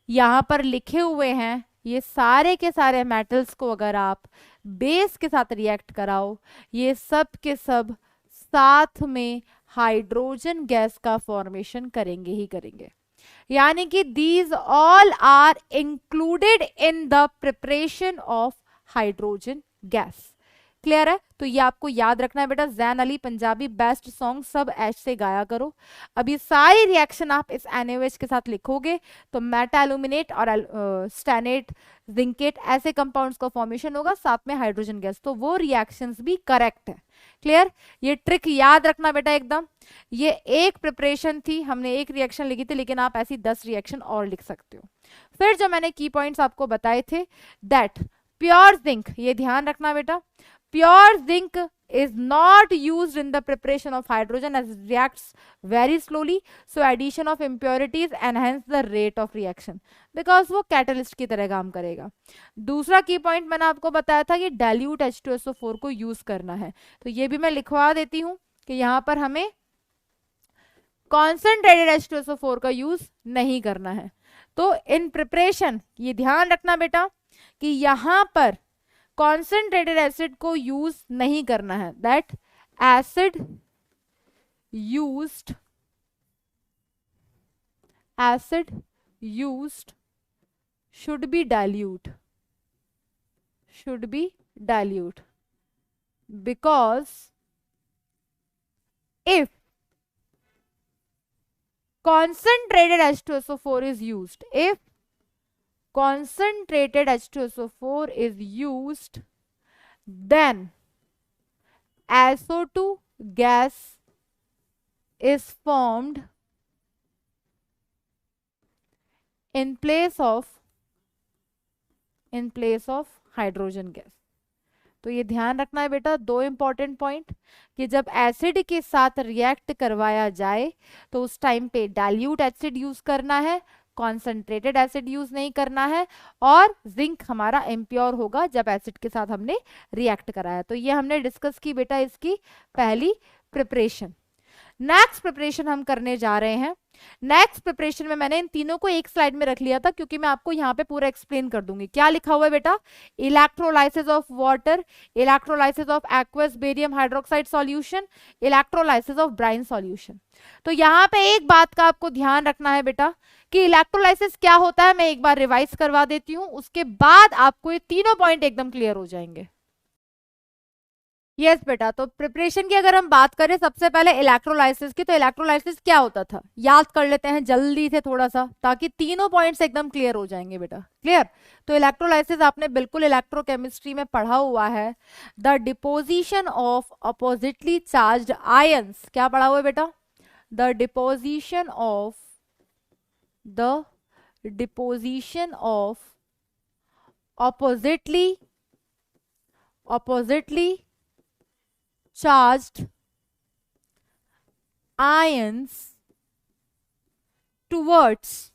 यहाँ पर लिखे हुए हैं, ये सारे के सारे मेटल्स को अगर आप बेस के साथ रिएक्ट कराओ, ये सब के सब साथ में हाइड्रोजन गैस का फॉर्मेशन करेंगे ही करेंगे। यानी कि these all are included in the preparation of hydrogen gas. Clear है? तो ये आपको याद रखना है बेटा। जैन अली पंजाबी बेस्ट सॉन्ग सब एच से गाया करो। अब ये सारी रिएक्शन आप इस NaOH के साथ लिखोगे तो मेटा एल्यूमिनेट और स्टैनेट जिंकेट ऐसे कंपाउंड्स का फॉर्मेशन होगा, साथ में हाइड्रोजन गैस, तो वो रिएक्शंस भी करेक्ट है। क्लियर? ये ट्रिक याद रखना बेटा एकदम। ये एक प्रिपरेशन थी, हमने एक रिएक्शन लिखी थी, लेकिन आप ऐसी 10 रिएक्शन और लिख सकते हो। फिर जो मैंने की पॉइंट्स आपको बताए थे, दैट प्योर जिंक, ये ध्यान रखना बेटा, pure zinc is not used in the preparation of hydrogen as it reacts very slowly, so addition of impurities enhance the rate of reaction because वो catalyst की तरह काम करेगा। दूसरा की पॉइंट मैंने आपको बताया था कि dilute H2SO4 को यूज करना है, तो ये भी मैं लिखवा देती हूं कि यहां पर हमें concentrated H2SO4 का यूज नहीं करना है। तो इन प्रिपरेशन ये ध्यान रखना बेटा कि यहां पर कॉन्सेंट्रेटेड एसिड को यूज नहीं करना है, that acid used should be dilute because if concentrated H2SO4 is used, if concentrated H2SO4 is used, then SO2 gas is formed in place of hydrogen gas. तो ये ध्यान रखना है बेटा, दो इंपॉर्टेंट पॉइंट, कि जब एसिड के साथ रिएक्ट करवाया जाए तो उस टाइम पे डाइल्यूट एसिड यूज करना है, कॉन्सेंट्रेटेड एसिड यूज नहीं करना है, और जिंक हमारा इम्प्योर होगा जब एसिड के साथ हमने रिएक्ट कराया। तो ये हमने डिस्कस की बेटा इसकी पहली प्रिपरेशन। नेक्स्ट प्रिपरेशन हम करने जा रहे हैं। नेक्स्ट प्रिपरेशन में मैंने इन तीनों को एक स्लाइड में रख लिया था क्योंकि मैं आपको यहाँ पे पूरा एक्सप्लेन कर दूंगी। क्या लिखा हुआ है बेटा? Electrolysis of water, electrolysis of aqueous barium hydroxide solution, electrolysis of brine solution. तो यहाँ पे एक बात का आपको ध्यान रखना है बेटा कि इलेक्ट्रोलाइसिस क्या होता है, मैं एक बार रिवाइज करवा देती हूँ, उसके बाद आपको ये तीनों पॉइंट एकदम क्लियर हो जाएंगे। यस बेटा, तो प्रिपरेशन की अगर हम बात करें सबसे पहले इलेक्ट्रोलाइसिस की, तो इलेक्ट्रोलाइसिस क्या होता था याद कर लेते हैं जल्दी से थोड़ा सा, ताकि तीनों पॉइंट्स एकदम क्लियर हो जाएंगे बेटा। क्लियर? तो इलेक्ट्रोलाइसिस आपने बिल्कुल इलेक्ट्रोकेमिस्ट्री में पढ़ा हुआ है, the deposition of oppositely charged ions. क्या पढ़ा हुआ है बेटा? The deposition of oppositely charged ions towards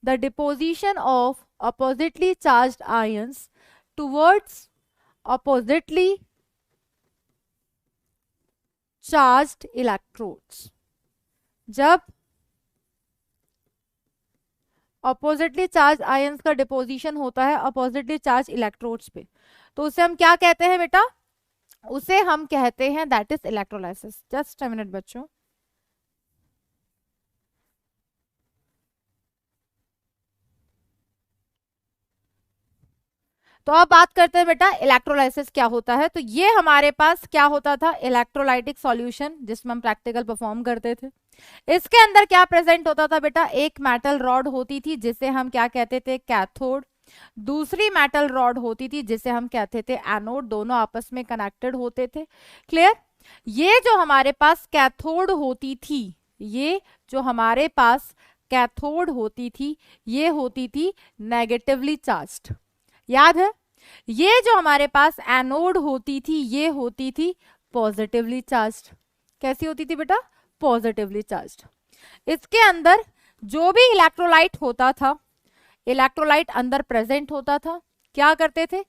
the deposition of oppositely charged ions towards oppositely charged electrodes। जब ऑपोजिटली चार्ज आयंस का डिपोजिशन होता है ऑपोजिटली चार्ज इलेक्ट्रोड्स पे, तो उसे हम क्या कहते हैं बेटा? उसे हम कहते हैं that is electrolysis. Just a minute बच्चों, तो अब बात करते हैं बेटा इलेक्ट्रोलाइसिस क्या होता है। तो ये हमारे पास क्या होता था? इलेक्ट्रोलाइटिक सॉल्यूशन जिसमें हम प्रैक्टिकल परफॉर्म करते थे। इसके अंदर क्या प्रेजेंट होता था बेटा? एक मेटल रॉड होती थी जिसे हम क्या कहते थे? कैथोड। दूसरी मेटल रॉड होती थी जिसे हम कहते थे एनोड। दोनों आपस में कनेक्टेड होते थे। क्लियर? ये जो हमारे पास कैथोड होती थी, ये जो हमारे पास कैथोड होती थी, ये होती थी नेगेटिवली चार्ज्ड। याद है? ये जो हमारे पास एनोड होती थी, ये होती थी पॉजिटिवली चार्ज्ड। कैसी होती थी बेटा? Positively charged. इसके अंदर जो भी इलेक्ट्रोलाइट होता था, इलेक्ट्रोलाइट अंदर प्रेजेंट होता था, क्या करते थे?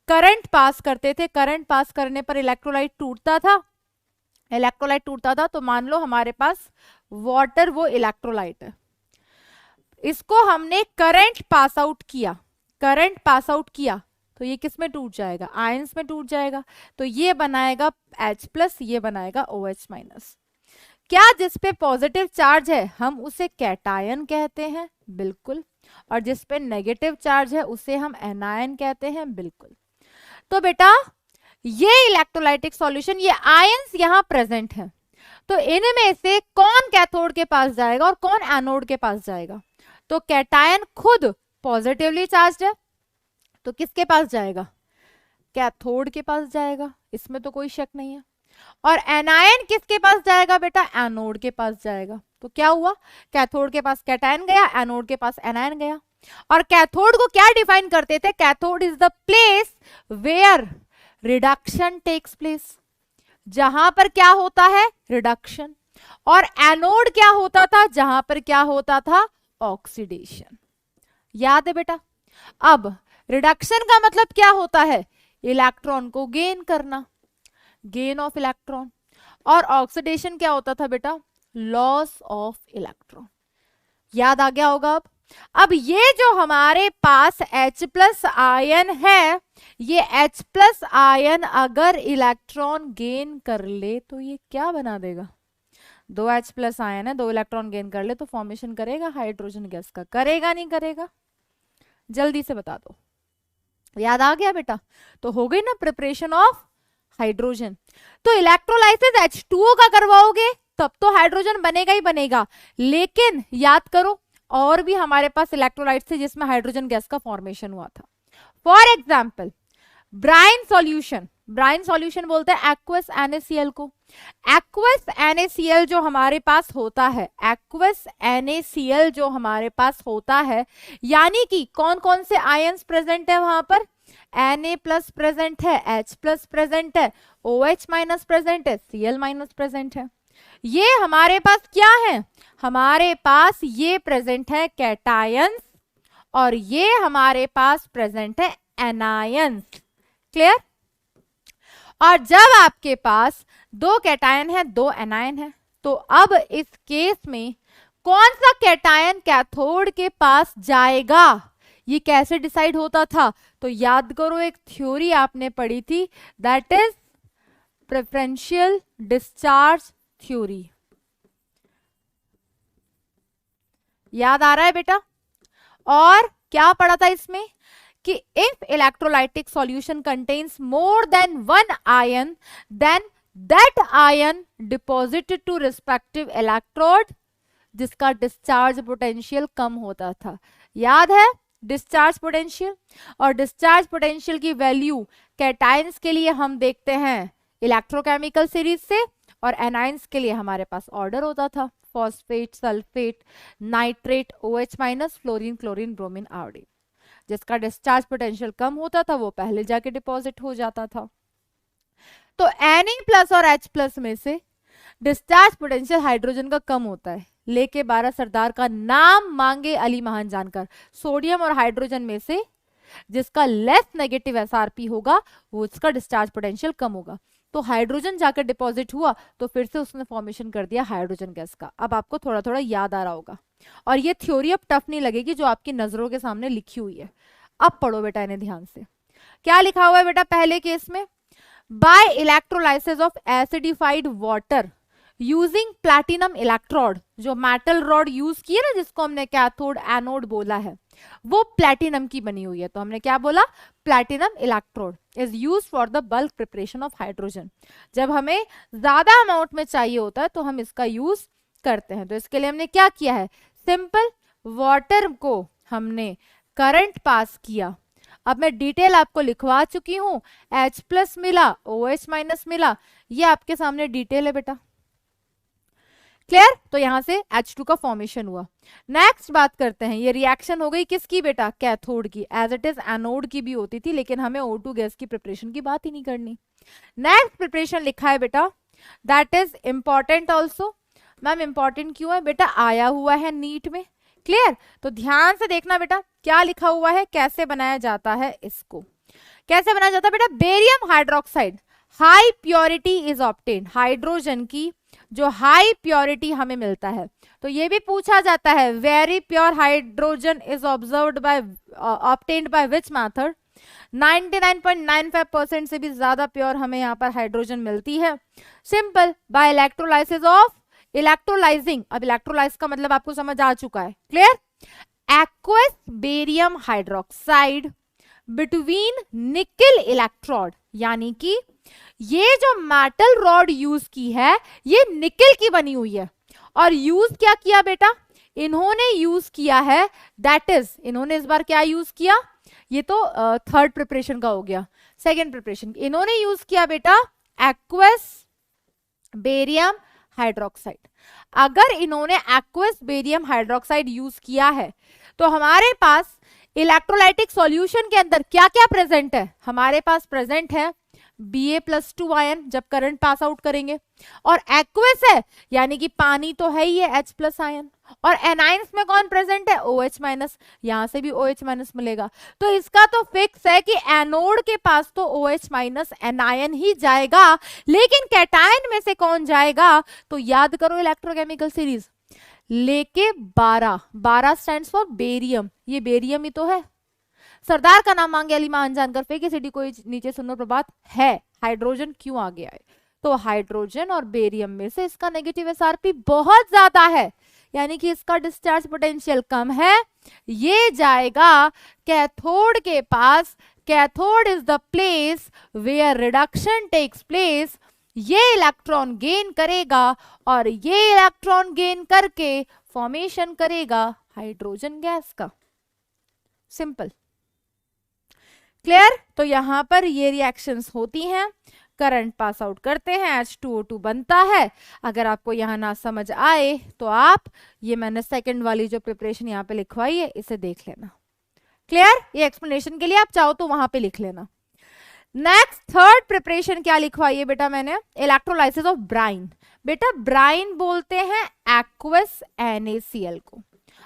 करंट पास करते थे। करंट पास करने पर इलेक्ट्रोलाइट टूटता था। इलेक्ट्रोलाइट टूटता था तो मान लो हमारे पास वाटर वो इलेक्ट्रोलाइट है, इसको हमने करंट पास आउट किया। करंट पास आउट किया तो ये किस में टूट जाएगा? आयंस में टूट जाएगा। तो ये बनाएगा H+, ये बनाएगा OH-। क्या जिस पे पॉजिटिव चार्ज है हम उसे कैटायन कहते हैं? बिल्कुल। और जिस पे नेगेटिव चार्ज है उसे हम एनायन कहते हैं? बिल्कुल। तो बेटा ये इलेक्ट्रोलाइटिक सॉल्यूशन, ये आयंस यहां प्रेजेंट है, तो इनमें से कौन कैथोड के पास जाएगा और कौन एनोड के पास जाएगा? तो कैटायन खुद पॉजिटिवली चार्ज है, तो किसके पास जाएगा? कैथोड के पास जाएगा, इसमें तो कोई शक नहीं है। और एनायन किसके पास जाएगा बेटा? एनोड के पास जाएगा। तो क्या हुआ? कैथोड के पास कैटायन गया, एनोड के पास एनायन गया। और कैथोड को क्या डिफाइन करते थे? Cathode is the place where reduction takes place, जहां पर क्या होता है? रिडक्शन। और एनोड क्या होता था? जहां पर क्या होता था? ऑक्सीडेशन। याद है बेटा? अब रिडक्शन का मतलब क्या होता है? इलेक्ट्रॉन को गेन करना, गेन ऑफ इलेक्ट्रॉन। और ऑक्सीडेशन क्या होता था बेटा? Loss of electron. याद आ गया होगा? अब ये जो हमारे पास H+ आयन है, ये H+ आयन अगर इलेक्ट्रॉन गेन कर ले तो ये क्या बना देगा? 2 H+ आयन है, 2 इलेक्ट्रॉन गेन कर ले तो फॉर्मेशन करेगा हाइड्रोजन गैस का? करेगा नहीं करेगा? जल्दी से बता दो। याद आ गया बेटा? तो हो गई ना प्रिपरेशन ऑफ हाइड्रोजन। तो इलेक्ट्रोलाइसिस H2O का करवाओगे तब तो हाइड्रोजन बनेगा ही बनेगा, लेकिन याद करो और भी हमारे पास इलेक्ट्रोलाइट्स थे जिसमें हाइड्रोजन गैस का फॉर्मेशन हुआ था। For example brine solution, brine solution बोलते हैं एक्वस NaCl को। एक्वस NaCl जो हमारे पास होता है, एक्वस NaCl जो हमारे पास होता है, यानी कि कौन कौन से आयंस प्रेजेंट है वहां पर? Na+ प्रेजेंट है, H+ प्रेजेंट है, OH- प्रेजेंट है, Cl- प्रेजेंट है। ये हमारे पास क्या है? हमारे पास ये प्रेजेंट है कैटायंस और ये हमारे पास प्रेजेंट है एनायंस। क्लियर? और जब आपके पास 2 कैटायन है, 2 एनायन है, तो अब इस केस में कौन सा कैटायन कैथोड के पास जाएगा, ये कैसे डिसाइड होता था? तो याद करो, एक थ्योरी आपने पढ़ी थी, that is preferential discharge theory. याद आ रहा है बेटा? और क्या पढ़ा था इसमें कि if electrolytic solution contains more than 1 ion then that ion deposited to respective electrode, जिसका डिस्चार्ज पोटेंशियल कम होता था। याद है डिस्चार्ज पोटेंशियल? और डिस्चार्ज पोटेंशियल की वैल्यू कैटायंस के लिए हम देखते हैं इलेक्ट्रोकेमिकल सीरीज से, और एनायंस के लिए हमारे पास ऑर्डर होता था phosphate, sulphate, nitrate, OH-, fluorine, chlorine, bromine, iodine. जिसका डिस्चार्ज पोटेंशियल कम होता था वो पहले जाके डिपॉजिट हो जाता था। तो Na+ और H+ में से डिस्चार्ज पोटेंशियल हाइड्रोजन का कम होता है। लेके 12 सरदार का नाम मांगे अली महान जानकर, सोडियम और हाइड्रोजन में से जिसका लेस नेगेटिव SRP होगा वो उसका डिस्चार्ज पोटेंशियल कम होगा। तो हाइड्रोजन जाकर डिपॉजिट हुआ तो फिर से उसने फॉर्मेशन कर दिया हाइड्रोजन गैस का। अब आपको थोड़ा थोड़ा याद आ रहा होगा और ये थ्योरी अब टफ नहीं लगेगी जो आपकी नजरों के सामने लिखी हुई है। अब पढ़ो बेटा इन्हें ध्यान से। क्या लिखा हुआ है बेटा पहले केस में? By electrolysis of acidified water using platinum electrode, जो मेटल रॉड यूज किए ना जिसको हमने कैथोड एनोड बोला है, वो प्लैटिनम की बनी हुई है। तो हमने क्या बोला? Platinum electrode is used for the bulk preparation of hydrogen. जब हमें ज्यादा अमाउंट में चाहिए होता है तो हम इसका यूज करते हैं। तो इसके लिए हमने क्या किया है? सिंपल वाटर को हमने करंट पास किया। अब मैं डिटेल आपको लिखवा चुकी हूं, H+ मिला, OH- मिला, ये आपके सामने डिटेल है बेटा। क्लियर? तो यहां से H2 का फॉर्मेशन हुआ। नेक्स्ट बात करते हैं, ये रिएक्शन हो गई किसकी बेटा? कैथोड की। एज इट इज एनोड की भी होती थी, लेकिन हमें O2 गैस की प्रिपरेशन की बात ही नहीं करनी। नेक्स्ट प्रिपरेशन लिखा है बेटा, that is important also. Ma'am important क्यों है बेटा? आया हुआ है नीट में। क्लियर? तो ध्यान से देखना बेटा क्या लिखा हुआ है, कैसे बनाया जाता है इसको। कैसे बनाया जाता है बेटा? Barium hydroxide high purity is obtained. Hydrogen की जो हाई प्योरिटी हमें मिलता है, तो ये भी पूछा जाता है very pure hydrogen is observed bye obtained by which method? 99.95% से भी ज्यादा प्योर हमें यहाँ पर हाइड्रोजन मिलती है। Simple, by electrolysis of electrolysing, अब इलेक्ट्रोलाइज का मतलब आपको समझ आ चुका है, clear. Aqueous barium hydroxide between nickel electrode, यानी कि ये जो मेटल रॉड यूज की है ये निकल की बनी हुई है, और यूज क्या किया बेटा, इन्होंने यूज किया है, दैट इज इन्होंने इस बार क्या यूज किया, ये तो थर्ड प्रिपरेशन का हो गया, सेकेंड प्रिपरेशन इन्होंने यूज किया बेटा एक्वस बेरियम हाइड्रोक्साइड। अगर इन्होंने एक्वस बेरियम हाइड्रोक्साइड यूज किया है तो हमारे पास इलेक्ट्रोलाइटिक सॉल्यूशन के अंदर क्या क्या प्रेजेंट है, हमारे पास प्रेजेंट है Ba+2 आयन जब करंट पास आउट करेंगे, और एक्वस है यानी कि पानी तो है ही है H+ आयन, और एनाइंस में कौन प्रेजेंट है OH-, यहां से भी OH- मिलेगा। तो इसका तो फिक्स है कि एनोड के पास तो OH- एनायन ही जाएगा, लेकिन कैटायन में से कौन जाएगा, तो याद करो इलेक्ट्रोकेमिकल सीरीज, लेके 12 स्टैंड्स फॉर बेरियम, ये बेरियम ही तो है। सरदार का नाम मांगे अली मान जानकर फेंके सिटी कोई नीचे सुनो प्रभात है, हाइड्रोजन क्यों आ गया है, तो हाइड्रोजन और बेरियम में से इसका नेगेटिव एसआरपी बहुत ज्यादा है, यानी कि इसका डिस्चार्ज पोटेंशियल कम है, ये जाएगा कैथोड के पास। Cathode is the place where reduction takes place, ये इलेक्ट्रॉन गेन करेगा और ये इलेक्ट्रॉन गेन करके फॉर्मेशन करेगा हाइड्रोजन गैस का, सिंपल, क्लियर। तो यहां पर ये रिएक्शंस होती हैं, करंट पास आउट करते हैं, H2O2 बनता है। अगर आपको यहां ना समझ आए तो आप ये मैंने सेकंड वाली जो प्रिपरेशन यहाँ पे लिखवाई है इसे देख लेना, क्लियर। ये एक्सप्लेनेशन के लिए आप चाहो तो वहां पे लिख लेना। नेक्स्ट थर्ड प्रिपरेशन क्या लिखवाई है बेटा मैंने, इलेक्ट्रोलाइसिस ऑफ ब्राइन। बेटा ब्राइन बोलते हैं एक्वस NaCl को।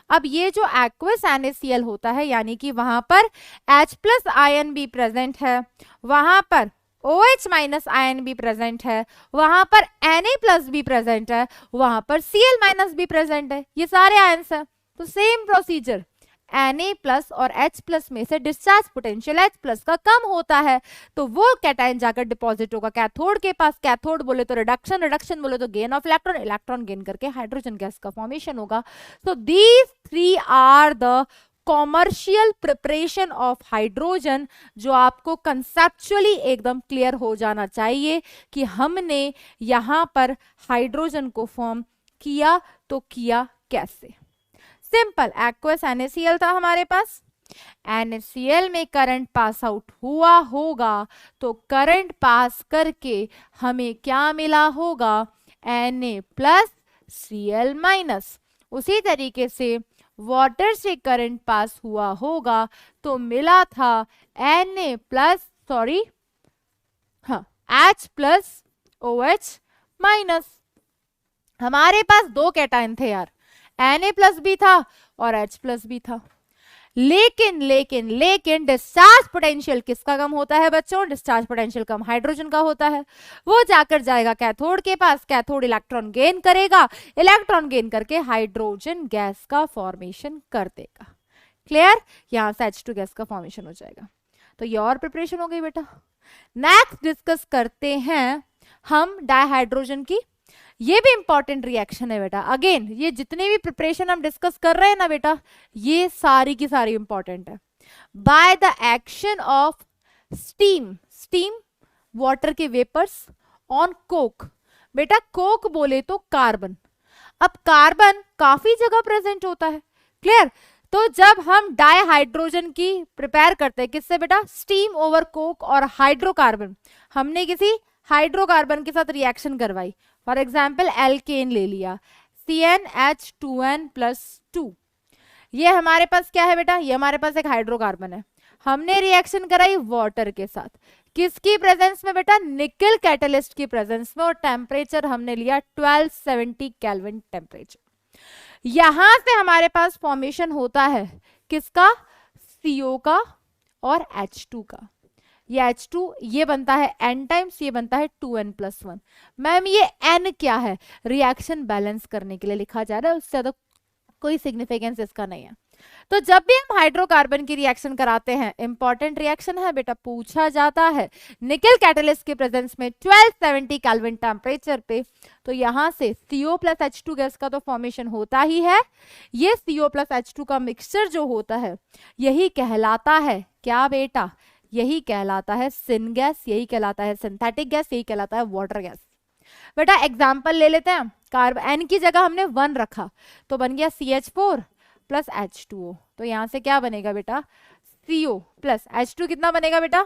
अब ये जो एक्वस NaCl होता है यानी कि वहां पर H+ आयन भी प्रेजेंट है, वहां पर OH- आयन भी प्रेजेंट है, वहां पर Na+ भी प्रेजेंट है, वहां पर Cl- भी प्रेजेंट है, ये सारे आयन्स हैं। तो सेम प्रोसीजर, Na+ और H+ में से डिस्चार्ज पोटेंशियल H+ का कम होता है, तो वो कैटायन जाकर डिपॉजिट होगा कैथोड के पास। कैथोड बोले तो रिडक्शन, रिडक्शन बोले तो gain of electron, electron gain करके हाइड्रोजन गैस का फॉर्मेशन होगा। So these 3 are the commercial preparation of hydrogen, जो आपको कंसेप्चुअली एकदम क्लियर हो जाना चाहिए कि हमने यहां पर हाइड्रोजन को फॉर्म किया तो किया कैसे। सिंपल, एक्वस NaCl था हमारे पास, NaCl में करंट पास आउट हुआ होगा तो करंट पास करके हमें क्या मिला होगा, Na+Cl-। उसी तरीके से वाटर से करंट पास हुआ होगा तो मिला था H+OH-। हमारे पास दो कैटायन थे यार, Na+ भी था और H+ भी था, लेकिन लेकिन लेकिन डिस्चार्ज पोटेंशियल किसका कम होता है बच्चों, डिस्चार्ज पोटेंशियल कम हाइड्रोजन का होता है। वो जाकर जाएगा कैथोड के पास, कैथोड इलेक्ट्रॉन गेन करेगा, इलेक्ट्रॉन गेन करके हाइड्रोजन गैस का फॉर्मेशन कर देगा, क्लियर। यहां से H2 गैस का फॉर्मेशन हो जाएगा। तो ये और प्रिपरेशन हो गई बेटा। नेक्स्ट डिस्कस करते हैं हम डायहाइड्रोजन की, ये भी इंपॉर्टेंट रिएक्शन है बेटा। अगेन ये जितने भी प्रिपरेशन हम डिस्कस कर रहे हैं ना बेटा, ये सारी की सारी इंपॉर्टेंट है। By the action of steam, steam water के वेपर्स ऑन कोक। बेटा कोक बोले तो कार्बन, अब कार्बन काफी जगह प्रेजेंट होता है, क्लियर। तो जब हम डायहाइड्रोजन की प्रिपेयर करते हैं किससे बेटा, स्टीम ओवर कोक और हाइड्रोकार्बन, हमने किसी हाइड्रोकार्बन के साथ रिएक्शन करवाई, फॉर एग्जाम्पल एल्केन ले लिया, CnH2n+2, ये हमारे पास क्या है बेटा, ये हमारे पास एक हाइड्रोकार्बन है, हमने रिएक्शन कराई वाटर के साथ, किसकी प्रेजेंस में बेटा, निकल कैटलिस्ट की प्रेजेंस में, और टेम्परेचर हमने लिया 1270 केल्विन टेम्परेचर। यहां से हमारे पास फॉर्मेशन होता है किसका, CO का और H2 का। ये H2 ये बनता है n टाइम्स, ये बनता है 2n+1। मैम ये n क्या है, रिएक्शन बैलेंस करने के लिए लिखा जा रहा है, उससे ज्यादा कोई सिग्निफिकेंस इसका नहीं है। तो जब भी हम हाइड्रोकार्बन की रिएक्शन कराते हैं, इंपॉर्टेंट रिएक्शन है बेटा, पूछा जाता है निकल कैटलिस्ट के प्रेजेंस में 1270 केल्विन टेम्परेचर पे, तो यहां से CO प्लस H2 गैस का तो फॉर्मेशन होता ही है। ये CO प्लस H2 का मिक्सचर जो होता है यही कहलाता है क्या बेटा, यही कहलाता है सिन गैस, यही कहलाता है सिंथेटिक गैस, यही कहलाता है वाटर गैस। बेटा एग्जाम्पल ले लेते हैं, कार्बन N की जगह हमने 1 रखा तो बन गया CH4 प्लस H2O, तो यहां से क्या बनेगा बेटा, CO प्लस H2 कितना बनेगा बेटा,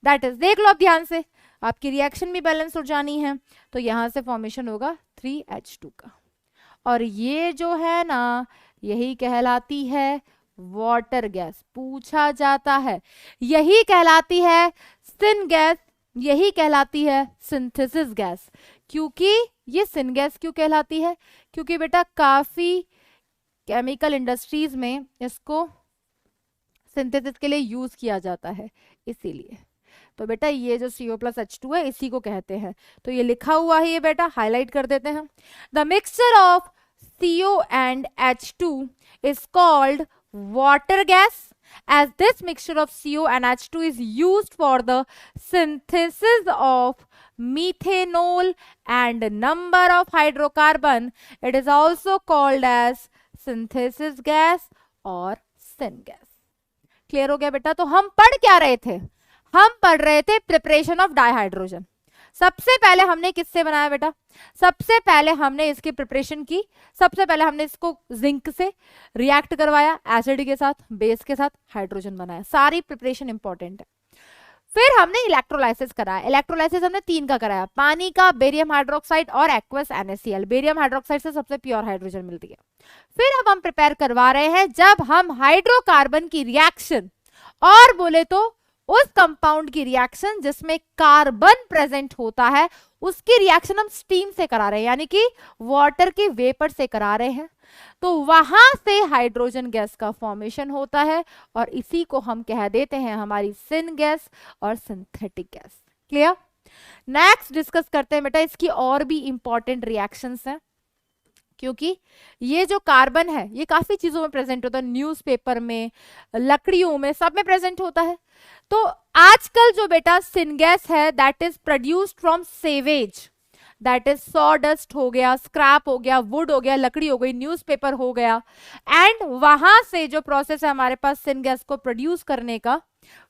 दैट इज, देख लो अब ध्यान से, आपकी रिएक्शन भी बैलेंस हो जानी है, तो यहां से फॉर्मेशन होगा 3H2 का, और ये जो है ना यही कहलाती है वाटर गैस, पूछा जाता है, यही कहलाती है सिन गैस, यही कहलाती है सिंथेसिस गैस। क्योंकि ये सिन गैस क्यों कहलाती है, क्योंकि बेटा काफी केमिकल इंडस्ट्रीज में इसको सिंथेसिस के लिए यूज किया जाता है, इसीलिए। तो बेटा ये जो CO प्लस H2 है इसी को कहते हैं, तो ये लिखा हुआ है ये बेटा, हाईलाइट कर देते हैं। The mixture of CO and H2 is called water gas, as this mixture of CO and H2 is used for the synthesis of methanol and number of hydrocarbon, it is also called as synthesis gas और syn gas। Clear हो गया बेटा। तो हम पढ़ क्या रहे थे, हम पढ़ रहे थे प्रिपरेशन ऑफ डाइहाइड्रोजन। सबसे पहले हमने किससे बनाया बेटा, सबसे पहले हमने इसकी प्रिपरेशन की, सबसे पहले हमने इसको जिंक से रिएक्ट करवाया, एसिड के साथ, बेस के साथ हाइड्रोजन बनाया, सारी प्रिपरेशन इंपॉर्टेंट है। फिर हमने इलेक्ट्रोलाइसिस कराया, इलेक्ट्रोलाइसिस हमने 3 का कराया, पानी का, बेरियम हाइड्रोक्साइड और एक्वस NaCl। बेरियम हाइड्रोक्साइड से सबसे प्योर हाइड्रोजन मिलती है। फिर अब हम प्रिपेयर करवा रहे हैं जब हम हाइड्रोकार्बन की रिएक्शन, और बोले तो उस कंपाउंड की रिएक्शन जिसमें कार्बन प्रेजेंट होता है, उसकी रिएक्शन हम स्टीम से करा रहे हैं, यानी कि वाटर के वेपर से करा रहे हैं, तो वहां से हाइड्रोजन गैस का फॉर्मेशन होता है, और इसी को हम कह देते हैं हमारी सिन गैस और synthetic gas. Clear. Next discuss करते हैं बेटा इसकी और भी इंपॉर्टेंट रिएक्शंस हैं, क्योंकि ये जो कार्बन है ये काफी चीजों में प्रेजेंट होता है, न्यूज़पेपर में, लकड़ियों में, सब में प्रेजेंट होता है। तो आजकल जो बेटा सिन गैस है that is produced from sewage, that is sawdust हो गया, स्क्रैप हो गया, वुड हो गया, लकड़ी हो गई, न्यूज़पेपर हो गया, एंड वहां से जो प्रोसेस है हमारे पास सिन गैस को प्रोड्यूस करने का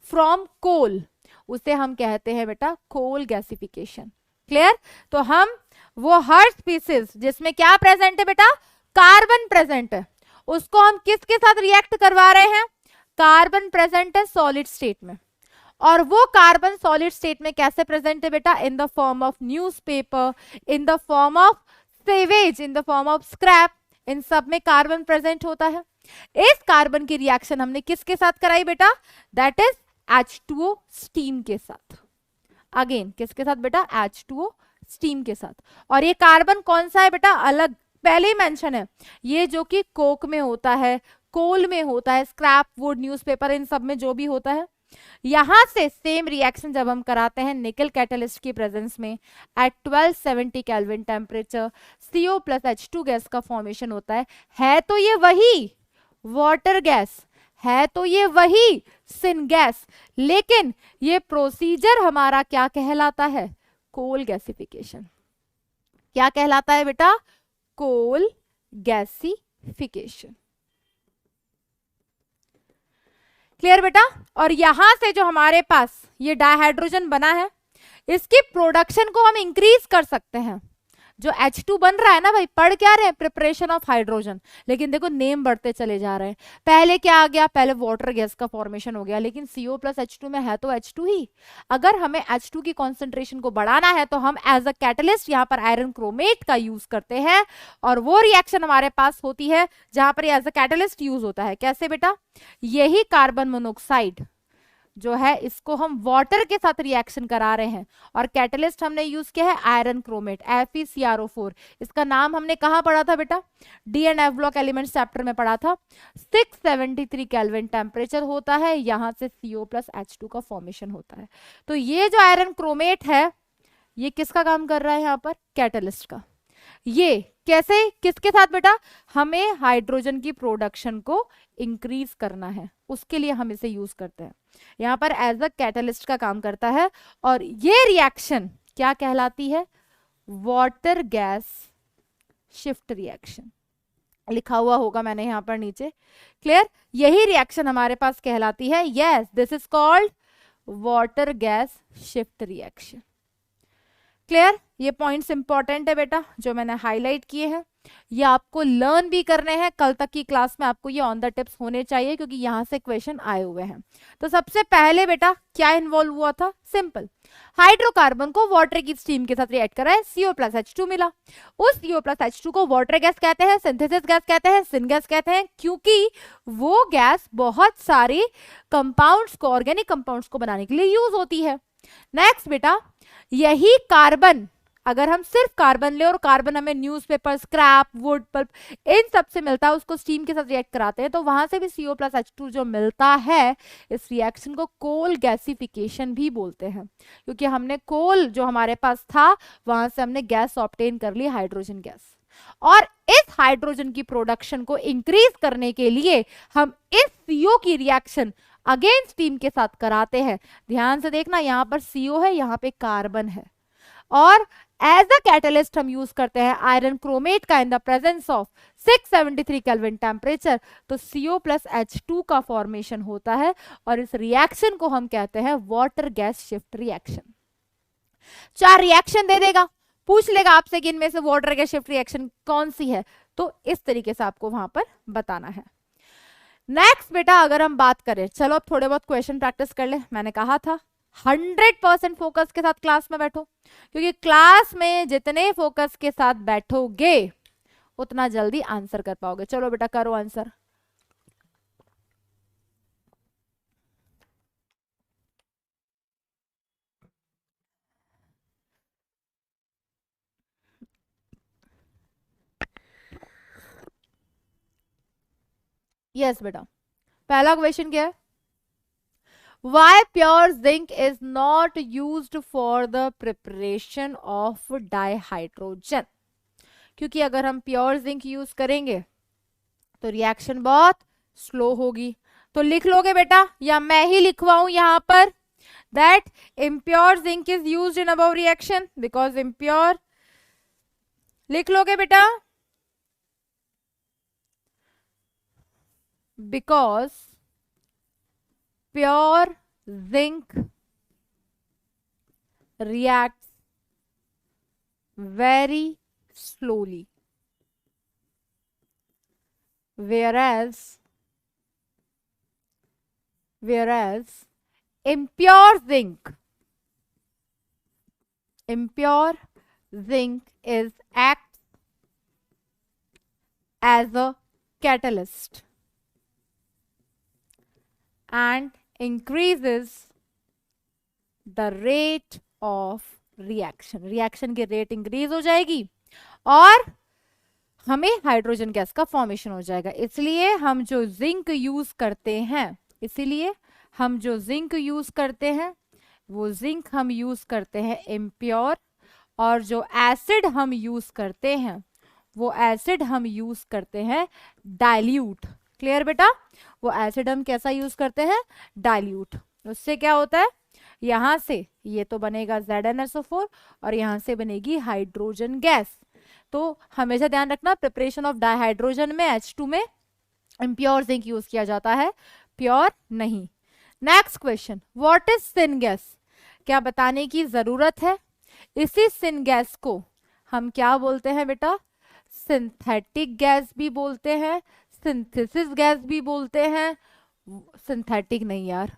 फ्रॉम कोल, उसे हम कहते हैं बेटा कोल गैसिफिकेशन। क्लियर। तो हम वो हर स्पीसीज जिसमें क्या प्रेजेंट है बेटा, कार्बन प्रेजेंट है, उसको हम किसके साथ रिएक्ट करवा रहे हैं, कार्बन प्रेजेंट है सॉलिड स्टेट में, और वो कार्बन सॉलिड स्टेट में कैसे प्रेजेंट है बेटा, in the form of newspaper, in the form of sewage, in the form of scrap, इन सब में कार्बन प्रेजेंट होता है। इस कार्बन की रिएक्शन हमने किसके साथ कराई बेटा, दैट इज H2O स्टीम के साथ। अगेन किसके साथ बेटा, H2O स्टीम के साथ। और ये कार्बन कौन सा है बेटा, अलग पहले ही मेंशन है, ये जो कि कोक में होता है, कोल में होता है, स्क्रैप वुड, न्यूज़पेपर, इन सब में जो भी होता है। यहां से सेम रिएक्शन जब हम कराते हैं निकल कैटलिस्ट की प्रेजेंस में at 1270 kelvin temperature, CO plus H2 gas का फॉर्मेशन होता है तो ये वही वाटर गैस, है तो ये वही सिन गैस, लेकिन ये प्रोसीजर हमारा क्या कहलाता है, कोल गैसिफिकेशन। क्या कहलाता है बेटा, कोल गैसिफिकेशन। क्लियर बेटा। और यहां से जो हमारे पास ये डाइहाइड्रोजन बना है, इसकी प्रोडक्शन को हम इंक्रीज कर सकते हैं। जो H2 बन रहा है ना भाई, पढ़ क्या रहे हैं, प्रिपरेशन ऑफ हाइड्रोजन, लेकिन देखो नेम बढ़ते चले जा रहे हैं। पहले क्या आ गया, पहले वाटर गैस का फॉर्मेशन हो गया, लेकिन CO प्लस H2 में है तो H2 ही। अगर हमें H2 की कॉन्सेंट्रेशन को बढ़ाना है तो हम एज अ कैटलिस्ट यहाँ पर आयरन क्रोमेट का यूज करते हैं, और वो रिएक्शन हमारे पास होती है जहां पर एज अ कैटलिस्ट यूज होता है। कैसे बेटा, यही कार्बन मोनोक्साइड जो है इसको हम वाटर के साथ रिएक्शन करा रहे हैं, और कैटलिस्ट हमने यूज किया है आयरन क्रोमेट FeCrO4। इसका नाम हमने कहाँ पढ़ा था बेटा, D and F block elements chapter में पढ़ा था। 673 केल्विन टेम्परेचर होता है, यहां से CO प्लस H2 का फॉर्मेशन होता है। तो ये जो आयरन क्रोमेट है ये किसका काम कर रहा है यहाँ पर, कैटलिस्ट का। ये कैसे, किसके साथ बेटा, हमें हाइड्रोजन की प्रोडक्शन को इंक्रीज करना है, उसके लिए हम इसे यूज करते हैं। यहां पर एज अ कैटलिस्ट का काम करता है। और ये रिएक्शन क्या कहलाती है, वाटर गैस शिफ्ट रिएक्शन, लिखा हुआ होगा मैंने यहां पर नीचे। क्लियर, यही रिएक्शन हमारे पास कहलाती है, yes this is called water gas shift reaction. Clear, ये पॉइंट्स इंपॉर्टेंट है बेटा जो मैंने हाईलाइट किए हैं, ये आपको लर्न भी करने हैं, कल तक की क्लास में आपको ये ऑन द टिप्स होने चाहिए क्योंकि यहां से क्वेश्चन आए हुए हैं। तो सबसे पहले बेटा क्या इन्वॉल्व हुआ था, सिंपल, हाइड्रोकार्बन को वाटर की स्टीम के साथ रिएक्ट करा है, CO+H2 मिला। उस CO+H2 को वाटर गैस कहते हैं, सिंथेसिस गैस कहते हैं, सिन गैस कहते हैं, क्योंकि वो गैस बहुत सारे कंपाउंड्स को, ऑर्गेनिक कंपाउंड्स को बनाने के लिए यूज होती है। नेक्स्ट बेटा, यही कार्बन, अगर हम सिर्फ कार्बन ले और कार्बन हमें न्यूज़पेपर, स्क्रैप, वुड पल्प इन सब से मिलता है, उसको स्टीम के साथ रिएक्ट कराते हैं तो वहां से भी CO+H2 जो मिलता है, इस रिएक्शन को कोल गैसिफिकेशन भी बोलते हैं, क्योंकि हमने कोल जो हमारे पास था वहां से हमने गैस ऑब्टेन कर ली, हाइड्रोजन गैस। और इस हाइड्रोजन की प्रोडक्शन को इंक्रीज करने के लिए हम इस CO की रिएक्शन अगेन स्टीम के साथ कराते हैं। ध्यान से देखना, यहां पर CO है, यहां पे कार्बन है, और एज अ कैटलिस्ट हम यूज करते हैं आयरन क्रोमेट का इन the presence of 673 kelvin temperature. तो CO+H2 का फॉर्मेशन होता है और इस रिएक्शन को हम कहते हैं water gas shift reaction. 4 reaction दे देगा, पूछ लेगा आपसे कि इनमें से वाटर गैस शिफ्ट रिएक्शन कौन सी है, तो इस तरीके से आपको वहां पर बताना है। नेक्स्ट बेटा अगर हम बात करें, चलो अब थोड़े बहुत क्वेश्चन प्रैक्टिस कर ले। मैंने कहा था 100% फोकस के साथ क्लास में बैठो, क्योंकि क्लास में जितने फोकस के साथ बैठोगे उतना जल्दी आंसर कर पाओगे। चलो बेटा करो आंसर। यस बेटा, पहला क्वेश्चन क्या है, Why pure zinc is not used for the preparation of dihydrogen? क्योंकि अगर हम प्योर जिंक यूज करेंगे तो रिएक्शन बहुत स्लो होगी। तो लिख लोगे बेटा, या मैं ही लिखवाऊं यहां पर, that impure zinc is used in above reaction because impure, लिख लोगे बेटा, because pure zinc reacts very slowly, whereas impure zinc is acts as a catalyst and increases the rate of reaction. Reaction की rate increase हो जाएगी और हमें hydrogen gas का formation हो जाएगा। इसलिए हम जो जिंक यूज करते हैं, वो जिंक हम यूज करते हैं इम्प्योर, और जो एसिड हम यूज करते हैं वो एसिड हम यूज करते हैं डाइल्यूट। क्लियर बेटा, वो एसिड हम कैसा यूज करते हैं, डाइल्यूट। उससे क्या होता है, यहां से ये तो बनेगा ZnSO4 और यहां से बनेगी हाइड्रोजन गैस। तो हमेशा ध्यान रखना, प्रिपरेशन ऑफ डाइहाइड्रोजन में H2 में इम्प्योर जिंक यूज किया जाता है, प्योर नहीं। Next question, what is syn gas? क्या बताने की जरूरत है? इसी सिन गैस को हम क्या बोलते हैं बेटा, सिंथेटिक गैस भी बोलते हैं, सिंथेसिस गैस भी बोलते हैं, सिंथेटिक नहीं यार,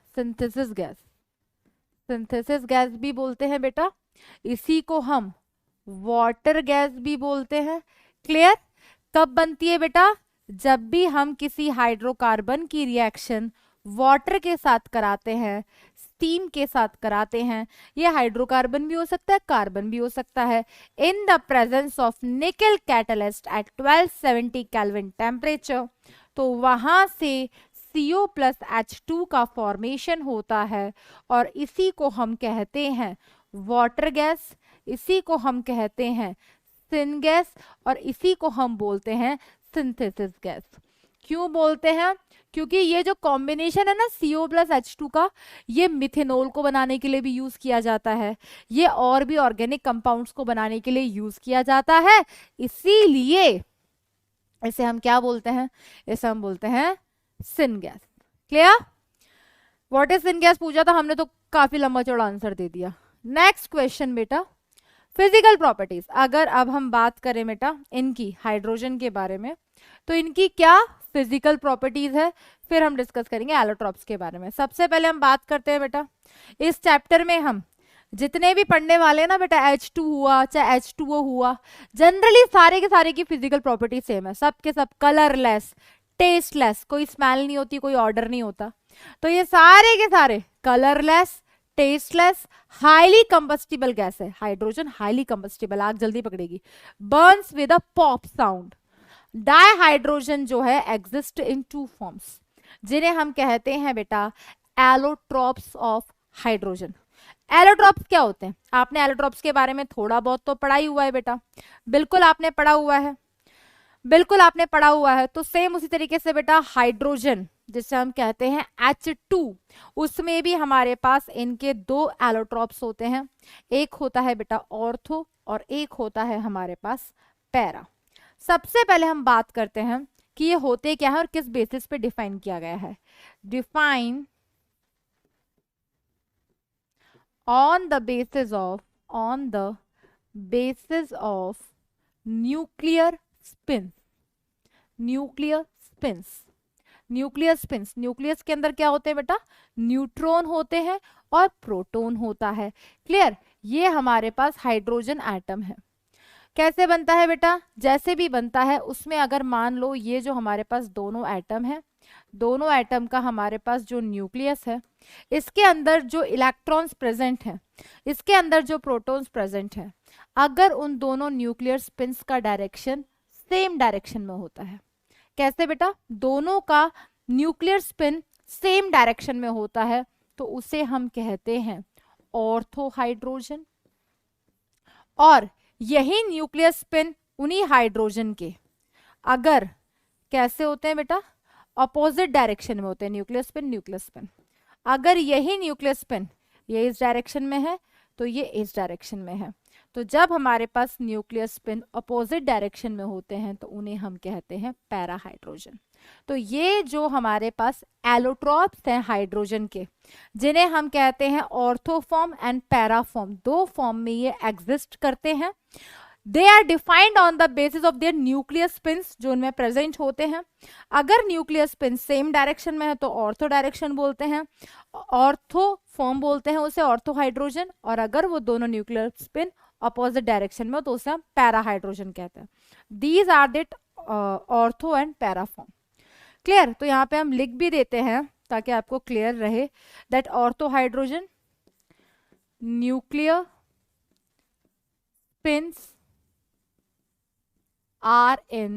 सिंथेसिस गैस भी बोलते हैं बेटा। इसी को हम वाटर गैस भी बोलते हैं। क्लियर, कब बनती है बेटा, जब भी हम किसी हाइड्रोकार्बन की रिएक्शन वाटर के साथ कराते हैं, स्टीम के साथ कराते हैं, ये हाइड्रोकार्बन भी हो सकता है, कार्बन भी हो सकता है, in the presence of nickel catalyst at 1270 kelvin temperature, तो वहां से CO+H2 का फॉर्मेशन होता है और इसी को हम कहते हैं वाटर गैस, इसी को हम कहते हैं सिन गैस, और इसी को हम बोलते हैं सिंथेसिस गैस। क्यों बोलते हैं? क्योंकि ये जो कॉम्बिनेशन है ना CO+H2 का, ये मिथेनॉल को बनाने के लिए भी यूज किया जाता है, ये और भी ऑर्गेनिक कंपाउंड्स को बनाने के लिए यूज किया जाता है, इसीलिए इसे हम क्या बोलते हैं? इसे हम बोलते हैं syn gas. Clear? What is syn gas पूछा था हमने, तो काफी लंबा चौड़ा आंसर दे दिया। नेक्स्ट क्वेश्चन बेटा, फिजिकल प्रॉपर्टीज। अगर अब हम बात करें बेटा इनकी, हाइड्रोजन के बारे में, तो इनकी क्या फिजिकल प्रॉपर्टीज है, फिर हम डिस्कस करेंगे एलोट्रॉप्स के बारे में। सबसे पहले हम बात करते हैं बेटा, इस चैप्टर में हम जितने भी पढ़ने वाले ना बेटा, H2 हुआ चाहे H2O हुआ, जनरली सारे के सारे की फिजिकल प्रॉपर्टी सेम है, सब के सब कलरलेस, टेस्टलेस, कोई स्मेल नहीं होती, कोई ऑर्डर नहीं होता। तो ये सारे के सारे colourless, tasteless, highly combustible gas है। हाइड्रोजन हाईली कंबस्टिबल, आग जल्दी पकड़ेगी, burns with a pop sound. Dihydrogen जो है एग्जिस्ट इन 2 फॉर्म्स, जिन्हें हम कहते हैं बेटा एलोट्रॉप्स ऑफ हाइड्रोजन। एलोट्रॉप्स क्या होते हैं? आपने एलोट्रॉप्स के बारे में थोड़ा बहुत तो पढ़ा ही हुआ है बेटा, बिल्कुल आपने पढ़ा हुआ है, बिल्कुल आपने पढ़ा हुआ है। तो सेम उसी तरीके से बेटा हाइड्रोजन जिसे हम कहते हैं H2, उसमें भी हमारे पास इनके 2 एलोट्रॉप्स होते हैं, एक होता है बेटा ऑर्थो और एक होता है हमारे पास पैरा। सबसे पहले हम बात करते हैं कि ये होते क्या है और किस बेसिस पे डिफाइन किया गया है। Define on the basis of nuclear spins। Nucleus के अंदर क्या होते हैं बेटा? न्यूट्रॉन होते हैं और प्रोटॉन होता है। क्लियर? ये हमारे पास हाइड्रोजन एटम है। कैसे बनता है बेटा? जैसे भी बनता है उसमें अगर मान लो ये जो हमारे पास दोनों एटम है, दोनों एटम का हमारे पास जो न्यूक्लियस है, इसके अंदर जो इलेक्ट्रॉन्स प्रेजेंट हैं, इसके अंदर जो प्रोटॉन्स प्रेजेंट हैं, अगर उन दोनों न्यूक्लियर स्पिन्स का डायरेक्शन सेम डायरेक्शन में होता है। कैसे बेटा? दोनों का न्यूक्लियर स्पिन सेम डायरेक्शन में होता है तो उसे हम कहते हैं ऑर्थो हाइड्रोजन। और यही न्यूक्लियर स्पिन उन्हीं हाइड्रोजन के अगर कैसे होते हैं बेटा? अपोजिट डायरेक्शन में होते हैं। न्यूक्लियर स्पिन अगर यही न्यूक्लियर स्पिन ये इस डायरेक्शन में है तो ये इस डायरेक्शन में है, तो जब हमारे पास न्यूक्लियर स्पिन अपोजिट डायरेक्शन में होते हैं तो उन्हें हम कहते हैं पैरा हाइड्रोजन। तो ये जो हमारे पास एलोट्रॉप्स हैं हाइड्रोजन के, जिन्हें हम कहते हैं ortho form and para form, 2 form में ये एग्जिस्ट करते हैं। They are defined on the basis of their nuclear spins जो उनमें प्रेजेंट होते हैं। अगर न्यूक्लियर स्पिन सेम डायरेक्शन में है तो ऑर्थो डायरेक्शन बोलते हैं, ऑर्थो फॉर्म बोलते हैं उसे ऑर्थो हाइड्रोजन, और अगर वो दोनों न्यूक्लियर स्पिन अपोजिट डायरेक्शन में हो तो उसे हम पैरा हाइड्रोजन कहते हैं। These are that ortho and para form. Clear? तो यहाँ पे हम लिख भी देते हैं ताकि आपको क्लियर रहे that ortho hydrogen nuclear spins are in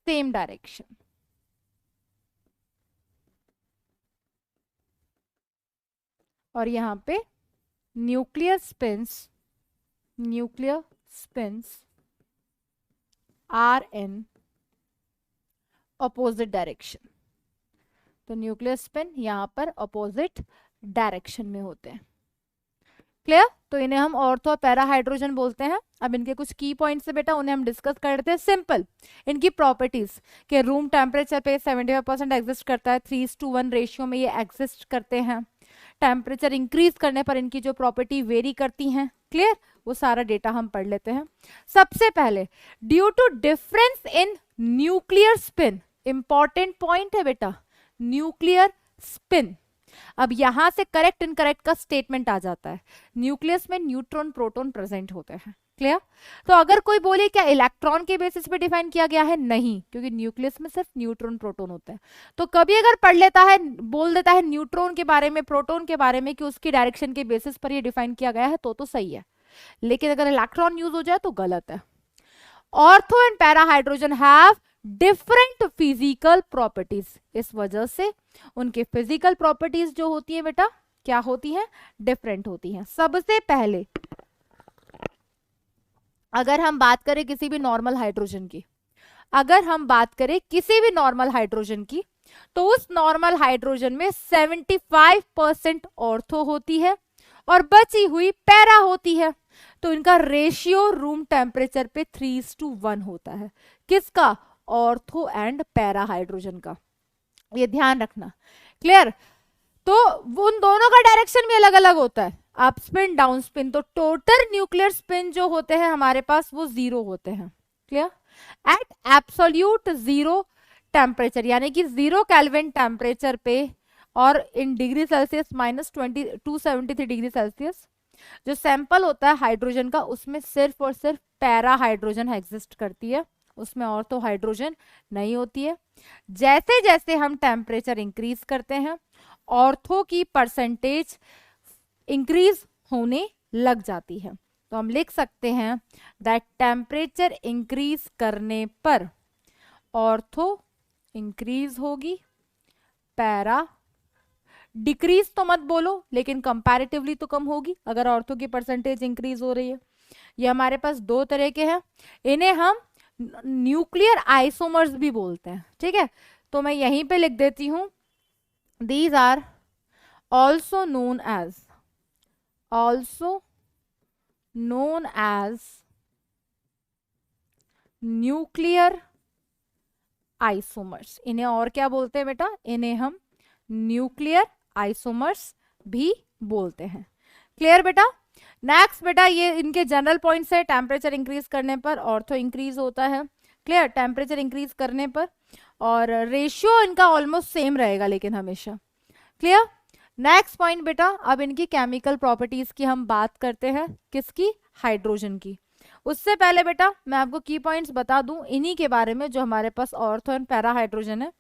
same direction। और यहां पे nuclear spins are in opposite direction. तो न्यूक्लियर स्पिन यहां पर अपोजिट डायरेक्शन में होते हैं। क्लियर? तो इन्हें हम ऑर्थो और पैरा हाइड्रोजन बोलते हैं। अब इनके कुछ की पॉइंट्स है बेटा, उन्हें हम डिस्कस करते हैं। सिंपल इनकी प्रॉपर्टीज के रूम टेम्परेचर पे 75% एग्जिस्ट करता है, 3:1 रेशियो में ये एग्जिस्ट करते हैं। टेम्परेचर इंक्रीज करने पर इनकी जो प्रॉपर्टी वेरी करती हैं। क्लियर? वो सारा डेटा हम पढ़ लेते हैं। सबसे पहले due to difference in nuclear spin, important point है बेटा, न्यूक्लियर स्पिन। अब यहां से करेक्ट इनकरेक्ट का स्टेटमेंट आ जाता है। न्यूक्लियस में न्यूट्रॉन प्रोटॉन प्रेजेंट होते हैं। क्लियर? तो अगर कोई बोले क्या इलेक्ट्रॉन के बेसिस पे डिफाइन किया गया है, नहीं, क्योंकि न्यूक्लियस में सिर्फ न्यूट्रॉन प्रोटॉन होते हैं। तो कभी अगर पढ़ लेता है, बोल देता है न्यूट्रॉन के बारे में, प्रोटॉन के बारे में कि उसकी डायरेक्शन के बेसिस पर ये डिफाइन किया गया है तो सही है, लेकिन अगर इलेक्ट्रॉन यूज हो जाए तो गलत है। Ortho and para hydrogen have different physical properties, इस वजह से उनके फिजिकल प्रॉपर्टीज जो होती है बेटा क्या होती हैं? डिफरेंट होती हैं। सबसे पहले अगर हम बात करें किसी भी नॉर्मल हाइड्रोजन की, अगर हम बात करें किसी भी नॉर्मल हाइड्रोजन की, तो उस नॉर्मल हाइड्रोजन में 75% ऑर्थो होती है और बची हुई पैरा होती है। तो इनका रेशियो रूम टेम्परेचर पे 3:1 होता है। किसका? ऑर्थो एंड पैरा हाइड्रोजन का। ये ध्यान रखना। क्लियर? तो उन दोनों का डायरेक्शन भी अलग अलग होता है, अप स्पिन डाउन स्पिन। तो टोटल न्यूक्लियर स्पिन जो होते हैं हमारे पास वो 0 होते हैं। क्लियर? एट एब्सोल्यूट 0 टेम्परेचर, यानी कि 0 केल्विन टेम्परेचर पे और in degree Celsius -273 degree Celsius जो सैंपल होता है हाइड्रोजन का, उसमें सिर्फ और सिर्फ पैरा हाइड्रोजन एग्जिस्ट करती है, उसमें और तो हाइड्रोजन नहीं होती है। जैसे जैसे हम टेम्परेचर इंक्रीज करते हैं ऑर्थो की परसेंटेज इंक्रीज होने लग जाती है। तो हम लिख सकते हैं दैट टेम्परेचर इंक्रीज करने पर ऑर्थो इंक्रीज होगी, पैरा डिक्रीज तो मत बोलो, लेकिन कंपैरेटिवली तो कम होगी अगर ऑर्थो की परसेंटेज इंक्रीज हो रही है। ये हमारे पास दो तरह के हैं, इन्हें हम न्यूक्लियर आइसोमर्स भी बोलते हैं। ठीक है, तो मैं यहीं पे लिख देती हूं, these are also known as nuclear isomers. इन्हें और क्या बोलते हैं बेटा? इन्हें हम न्यूक्लियर आइसोमर्स भी बोलते हैं। क्लियर बेटा? नेक्स्ट बेटा, ये इनके जनरल पॉइंट्स है। टेम्परेचर इंक्रीज करने पर ऑर्थो इंक्रीज होता है। क्लियर? टेम्परेचर इंक्रीज करने पर, और रेशियो इनका ऑलमोस्ट सेम रहेगा लेकिन हमेशा। क्लियर? नेक्स्ट पॉइंट बेटा, अब इनकी केमिकल प्रॉपर्टीज की हम बात करते हैं। किसकी? हाइड्रोजन की। उससे पहले बेटा मैं आपको की पॉइंट्स बता दूं इन्हीं के बारे में जो हमारे पास ऑर्थो एंड पैरा हाइड्रोजन है।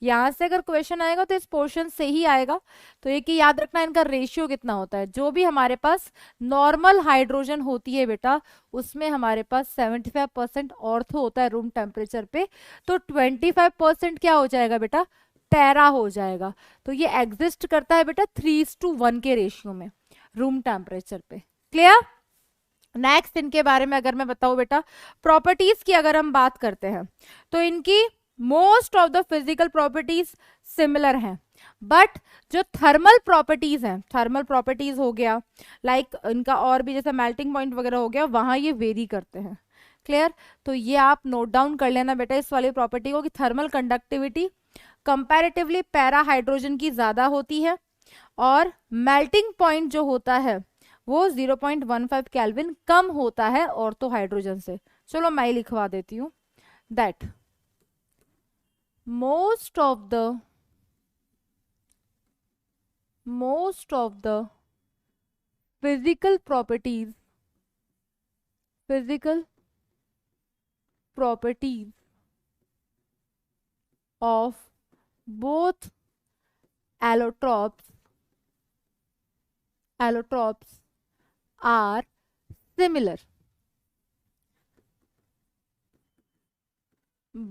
यहां से अगर क्वेश्चन आएगा तो इस पोर्शन से ही आएगा। तो एक ही याद रखना, इनका रेशियो कितना होता है। जो भी हमारे पास नॉर्मल हाइड्रोजन होती है बेटा, उसमें हमारे पास 75% ऑर्थो होता है रूम टेम्परेचर पे, तो 25% क्या हो जाएगा बेटा? पैरा हो जाएगा। तो ये एग्जिस्ट करता है बेटा 3:1 के रेशियो में रूम टेम्परेचर पे। क्लियर? नेक्स्ट इनके बारे में अगर मैं बताऊं बेटा, प्रॉपर्टीज की अगर हम बात करते हैं तो इनकी most of the physical properties similar हैं, बट जो थर्मल प्रॉपर्टीज हैं, थर्मल प्रॉपर्टीज हो गया लाइक इनका और भी जैसे मेल्टिंग पॉइंट वगैरह हो गया, वहां ये वेरी करते हैं। क्लियर? तो ये आप नोट डाउन कर लेना बेटा इस वाली प्रॉपर्टी को कि thermal conductivity comparatively para hydrogen की ज्यादा होती है और मेल्टिंग पॉइंट जो होता है वो 0.15 केल्विन कम होता है ऑर्थो हाइड्रोजन से। चलो मैं ही लिखवा देती हूं, that most of the physical properties of both allotropes are similar,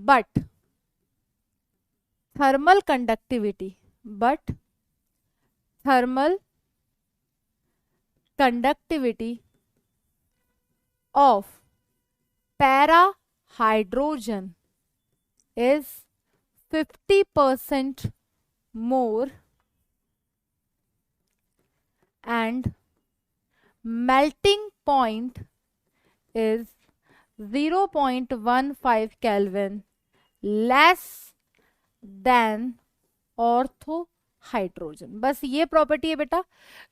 but thermal conductivity of para hydrogen is 50% more and melting point is 0.15 Kelvin less than ortho hydrogen. बस ये प्रॉपर्टी है बेटा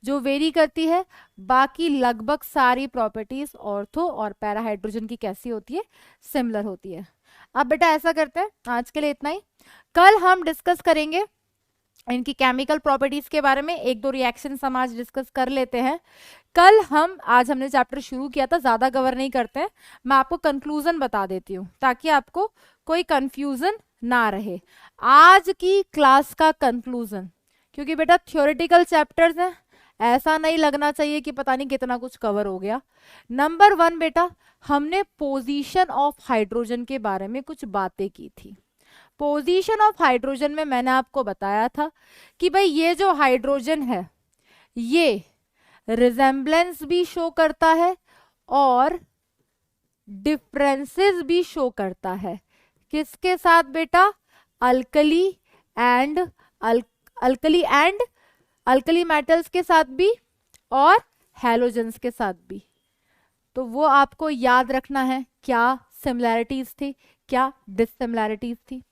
जो वेरी करती है, बाकी लगभग सारी प्रॉपर्टीज ऑर्थो और पैरा हाइड्रोजन की कैसी होती है? सिमिलर होती है। अब बेटा ऐसा करते हैं, आज के लिए इतना ही। कल हम डिस्कस करेंगे इनकी केमिकल प्रॉपर्टीज के बारे में, एक दो रिएक्शन हम आज डिस्कस कर लेते हैं। कल आज हमने चैप्टर शुरू किया था, ज्यादा कवर नहीं करते हैं, मैं आपको कंक्लूजन बता देती हूँ ताकि आपको कोई कंफ्यूजन ना रहे। आज की क्लास का कंक्लूजन, क्योंकि बेटा थ्योरेटिकल चैप्टर्स हैं, ऐसा नहीं लगना चाहिए कि पता नहीं कितना कुछ कवर हो गया। नंबर 1 बेटा, हमने पोजीशन ऑफ हाइड्रोजन के बारे में कुछ बातें की थी। पोजीशन ऑफ हाइड्रोजन में मैंने आपको बताया था कि भाई ये जो हाइड्रोजन है ये रिजेम्बलेंस भी शो करता है और डिफरेंसेस भी शो करता है। किसके साथ बेटा? अल्कली एंड अल्कली मेटल्स के साथ भी और हैलोजेंस के साथ भी। तो वो आपको याद रखना है, क्या सिमिलैरिटीज थी, क्या डिससिमिलैरिटीज थी।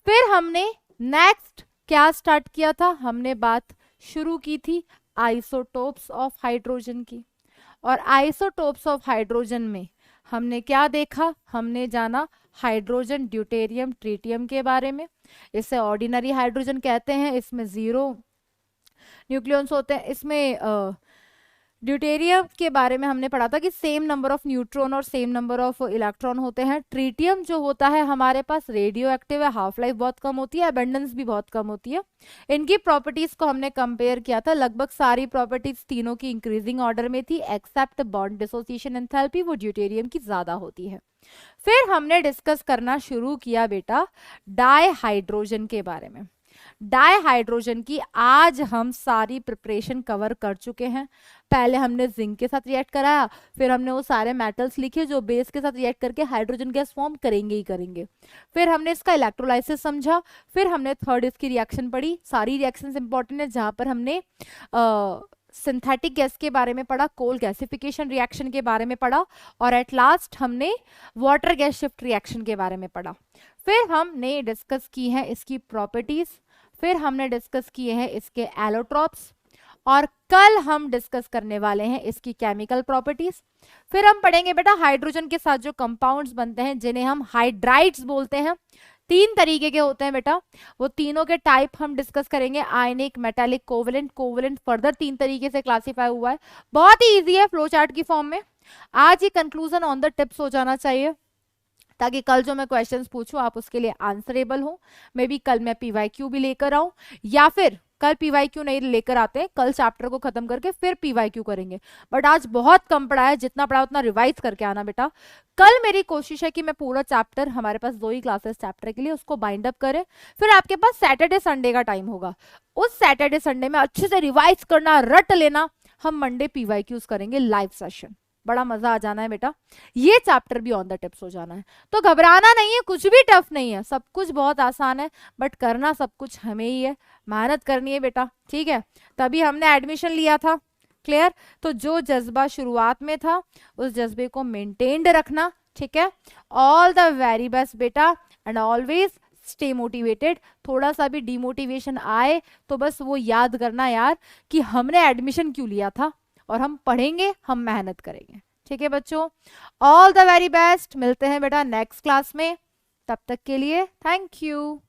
फिर हमने नेक्स्ट क्या स्टार्ट किया था? हमने बात शुरू की थी आइसोटोप्स ऑफ हाइड्रोजन की। और आइसोटोप्स ऑफ हाइड्रोजन में हमने क्या देखा? हमने जाना हाइड्रोजन, ड्यूटेरियम, ट्रिटियम के बारे में। इसे ऑर्डिनरी हाइड्रोजन कहते हैं, इसमें 0 न्यूक्लियॉन्स होते हैं। इसमें ड्यूटेरियम के बारे में हमने पढ़ा था कि सेम नंबर ऑफ न्यूट्रॉन और सेम नंबर ऑफ इलेक्ट्रॉन होते हैं। ट्रिटियम जो होता है हमारे पास रेडियो एक्टिव है, हाफ लाइफ बहुत कम होती है, अबेंडेंस भी बहुत कम होती है। इनकी प्रॉपर्टीज को हमने कंपेयर किया था, लगभग सारी प्रॉपर्टीज तीनों की इंक्रीजिंग ऑर्डर में थी, एक्सेप्ट बॉन्ड डिसोसिएशन एंथैल्पी, वो ड्यूटेरियम की ज्यादा होती है। फिर हमने डिस्कस करना शुरू किया बेटा डाई हाइड्रोजन के बारे में। डाई हाइड्रोजन की आज हम सारी प्रिपरेशन कवर कर चुके हैं। पहले हमने जिंक के साथ रिएक्ट कराया, फिर हमने वो सारे मेटल्स लिखे जो बेस के साथ रिएक्ट करके हाइड्रोजन गैस फॉर्म करेंगे ही करेंगे। फिर हमने इसका इलेक्ट्रोलाइसिस समझा, फिर हमने थर्ड इसकी रिएक्शन पढ़ी। सारी रिएक्शंस इंपॉर्टेंट है, जहां पर हमने सिंथेटिक गैस के बारे में पढ़ा, कोल गैसिफिकेशन रिएक्शन के बारे में पढ़ा, और एट लास्ट हमने वाटर गैस शिफ्ट रिएक्शन के बारे में पढ़ा। फिर हमने डिस्कस की है इसकी प्रॉपर्टीज, फिर हमने डिस्कस किए हैं इसके एलोट्रॉप्स, और कल हम डिस्कस करने वाले हैं इसकी केमिकल प्रॉपर्टीज। फिर हम पढ़ेंगे बेटा हाइड्रोजन के साथ जो कंपाउंड्स बनते हैं जिन्हें हम हाइड्राइड्स बोलते हैं। 3 तरीके के होते हैं बेटा, वो तीनों के टाइप हम डिस्कस करेंगे, आयनिक, मेटालिक, कोवेलेंट। कोवेलेंट फर्दर 3 तरीके से क्लासीफाई हुआ है, बहुत ही ईजी है, फ्लो चार्ट की फॉर्म में। आज ही कंक्लूजन ऑन द टिप्स हो जाना चाहिए, ताकि कल जो मैं क्वेश्चंस पूछूं आप उसके लिए आंसरेबल हो। मे बी कल मैं पीवाईक्यू भी लेकर आऊं, या फिर कल पीवाईक्यू नहीं लेकर आते, कल चैप्टर को खत्म करके फिर पीवाईक्यू करेंगे। बट आज बहुत कम पढ़ा है, जितना पढ़ा उतना रिवाइज करके आना बेटा। कल मेरी कोशिश है कि मैं पूरा चैप्टर, हमारे पास 2 ही क्लासेस चैप्टर के लिए, उसको बाइंड अप करें। फिर आपके पास सैटरडे संडे का टाइम होगा, उस सैटरडे संडे में अच्छे से रिवाइज करना, रट लेना। हम मंडे पीवाईक्यूज करेंगे लाइव सेशन, बड़ा मजा आ जाना है बेटा। ये चैप्टर भी ऑन द टिप्स हो जाना है, तो घबराना नहीं है, कुछ भी टफ नहीं है, सब कुछ बहुत आसान है, बट करना सब कुछ हमें ही है, मेहनत करनी है बेटा, ठीक है। तभी हमने एडमिशन लिया था, क्लियर। तो जो जज्बा शुरुआत में था उस जज्बे को मेंटेन्ड रखना, ठीक है। ऑल द वेरी बेस्ट बेटा, एंड ऑलवेज स्टे मोटिवेटेड। थोड़ा सा भी डिमोटिवेशन आए तो बस वो याद करना यार कि हमने एडमिशन क्यों लिया था, और हम पढ़ेंगे, हम मेहनत करेंगे, ठीक है बच्चों। ऑल द वेरी बेस्ट, मिलते हैं बेटा नेक्स्ट क्लास में, तब तक के लिए थैंक यू।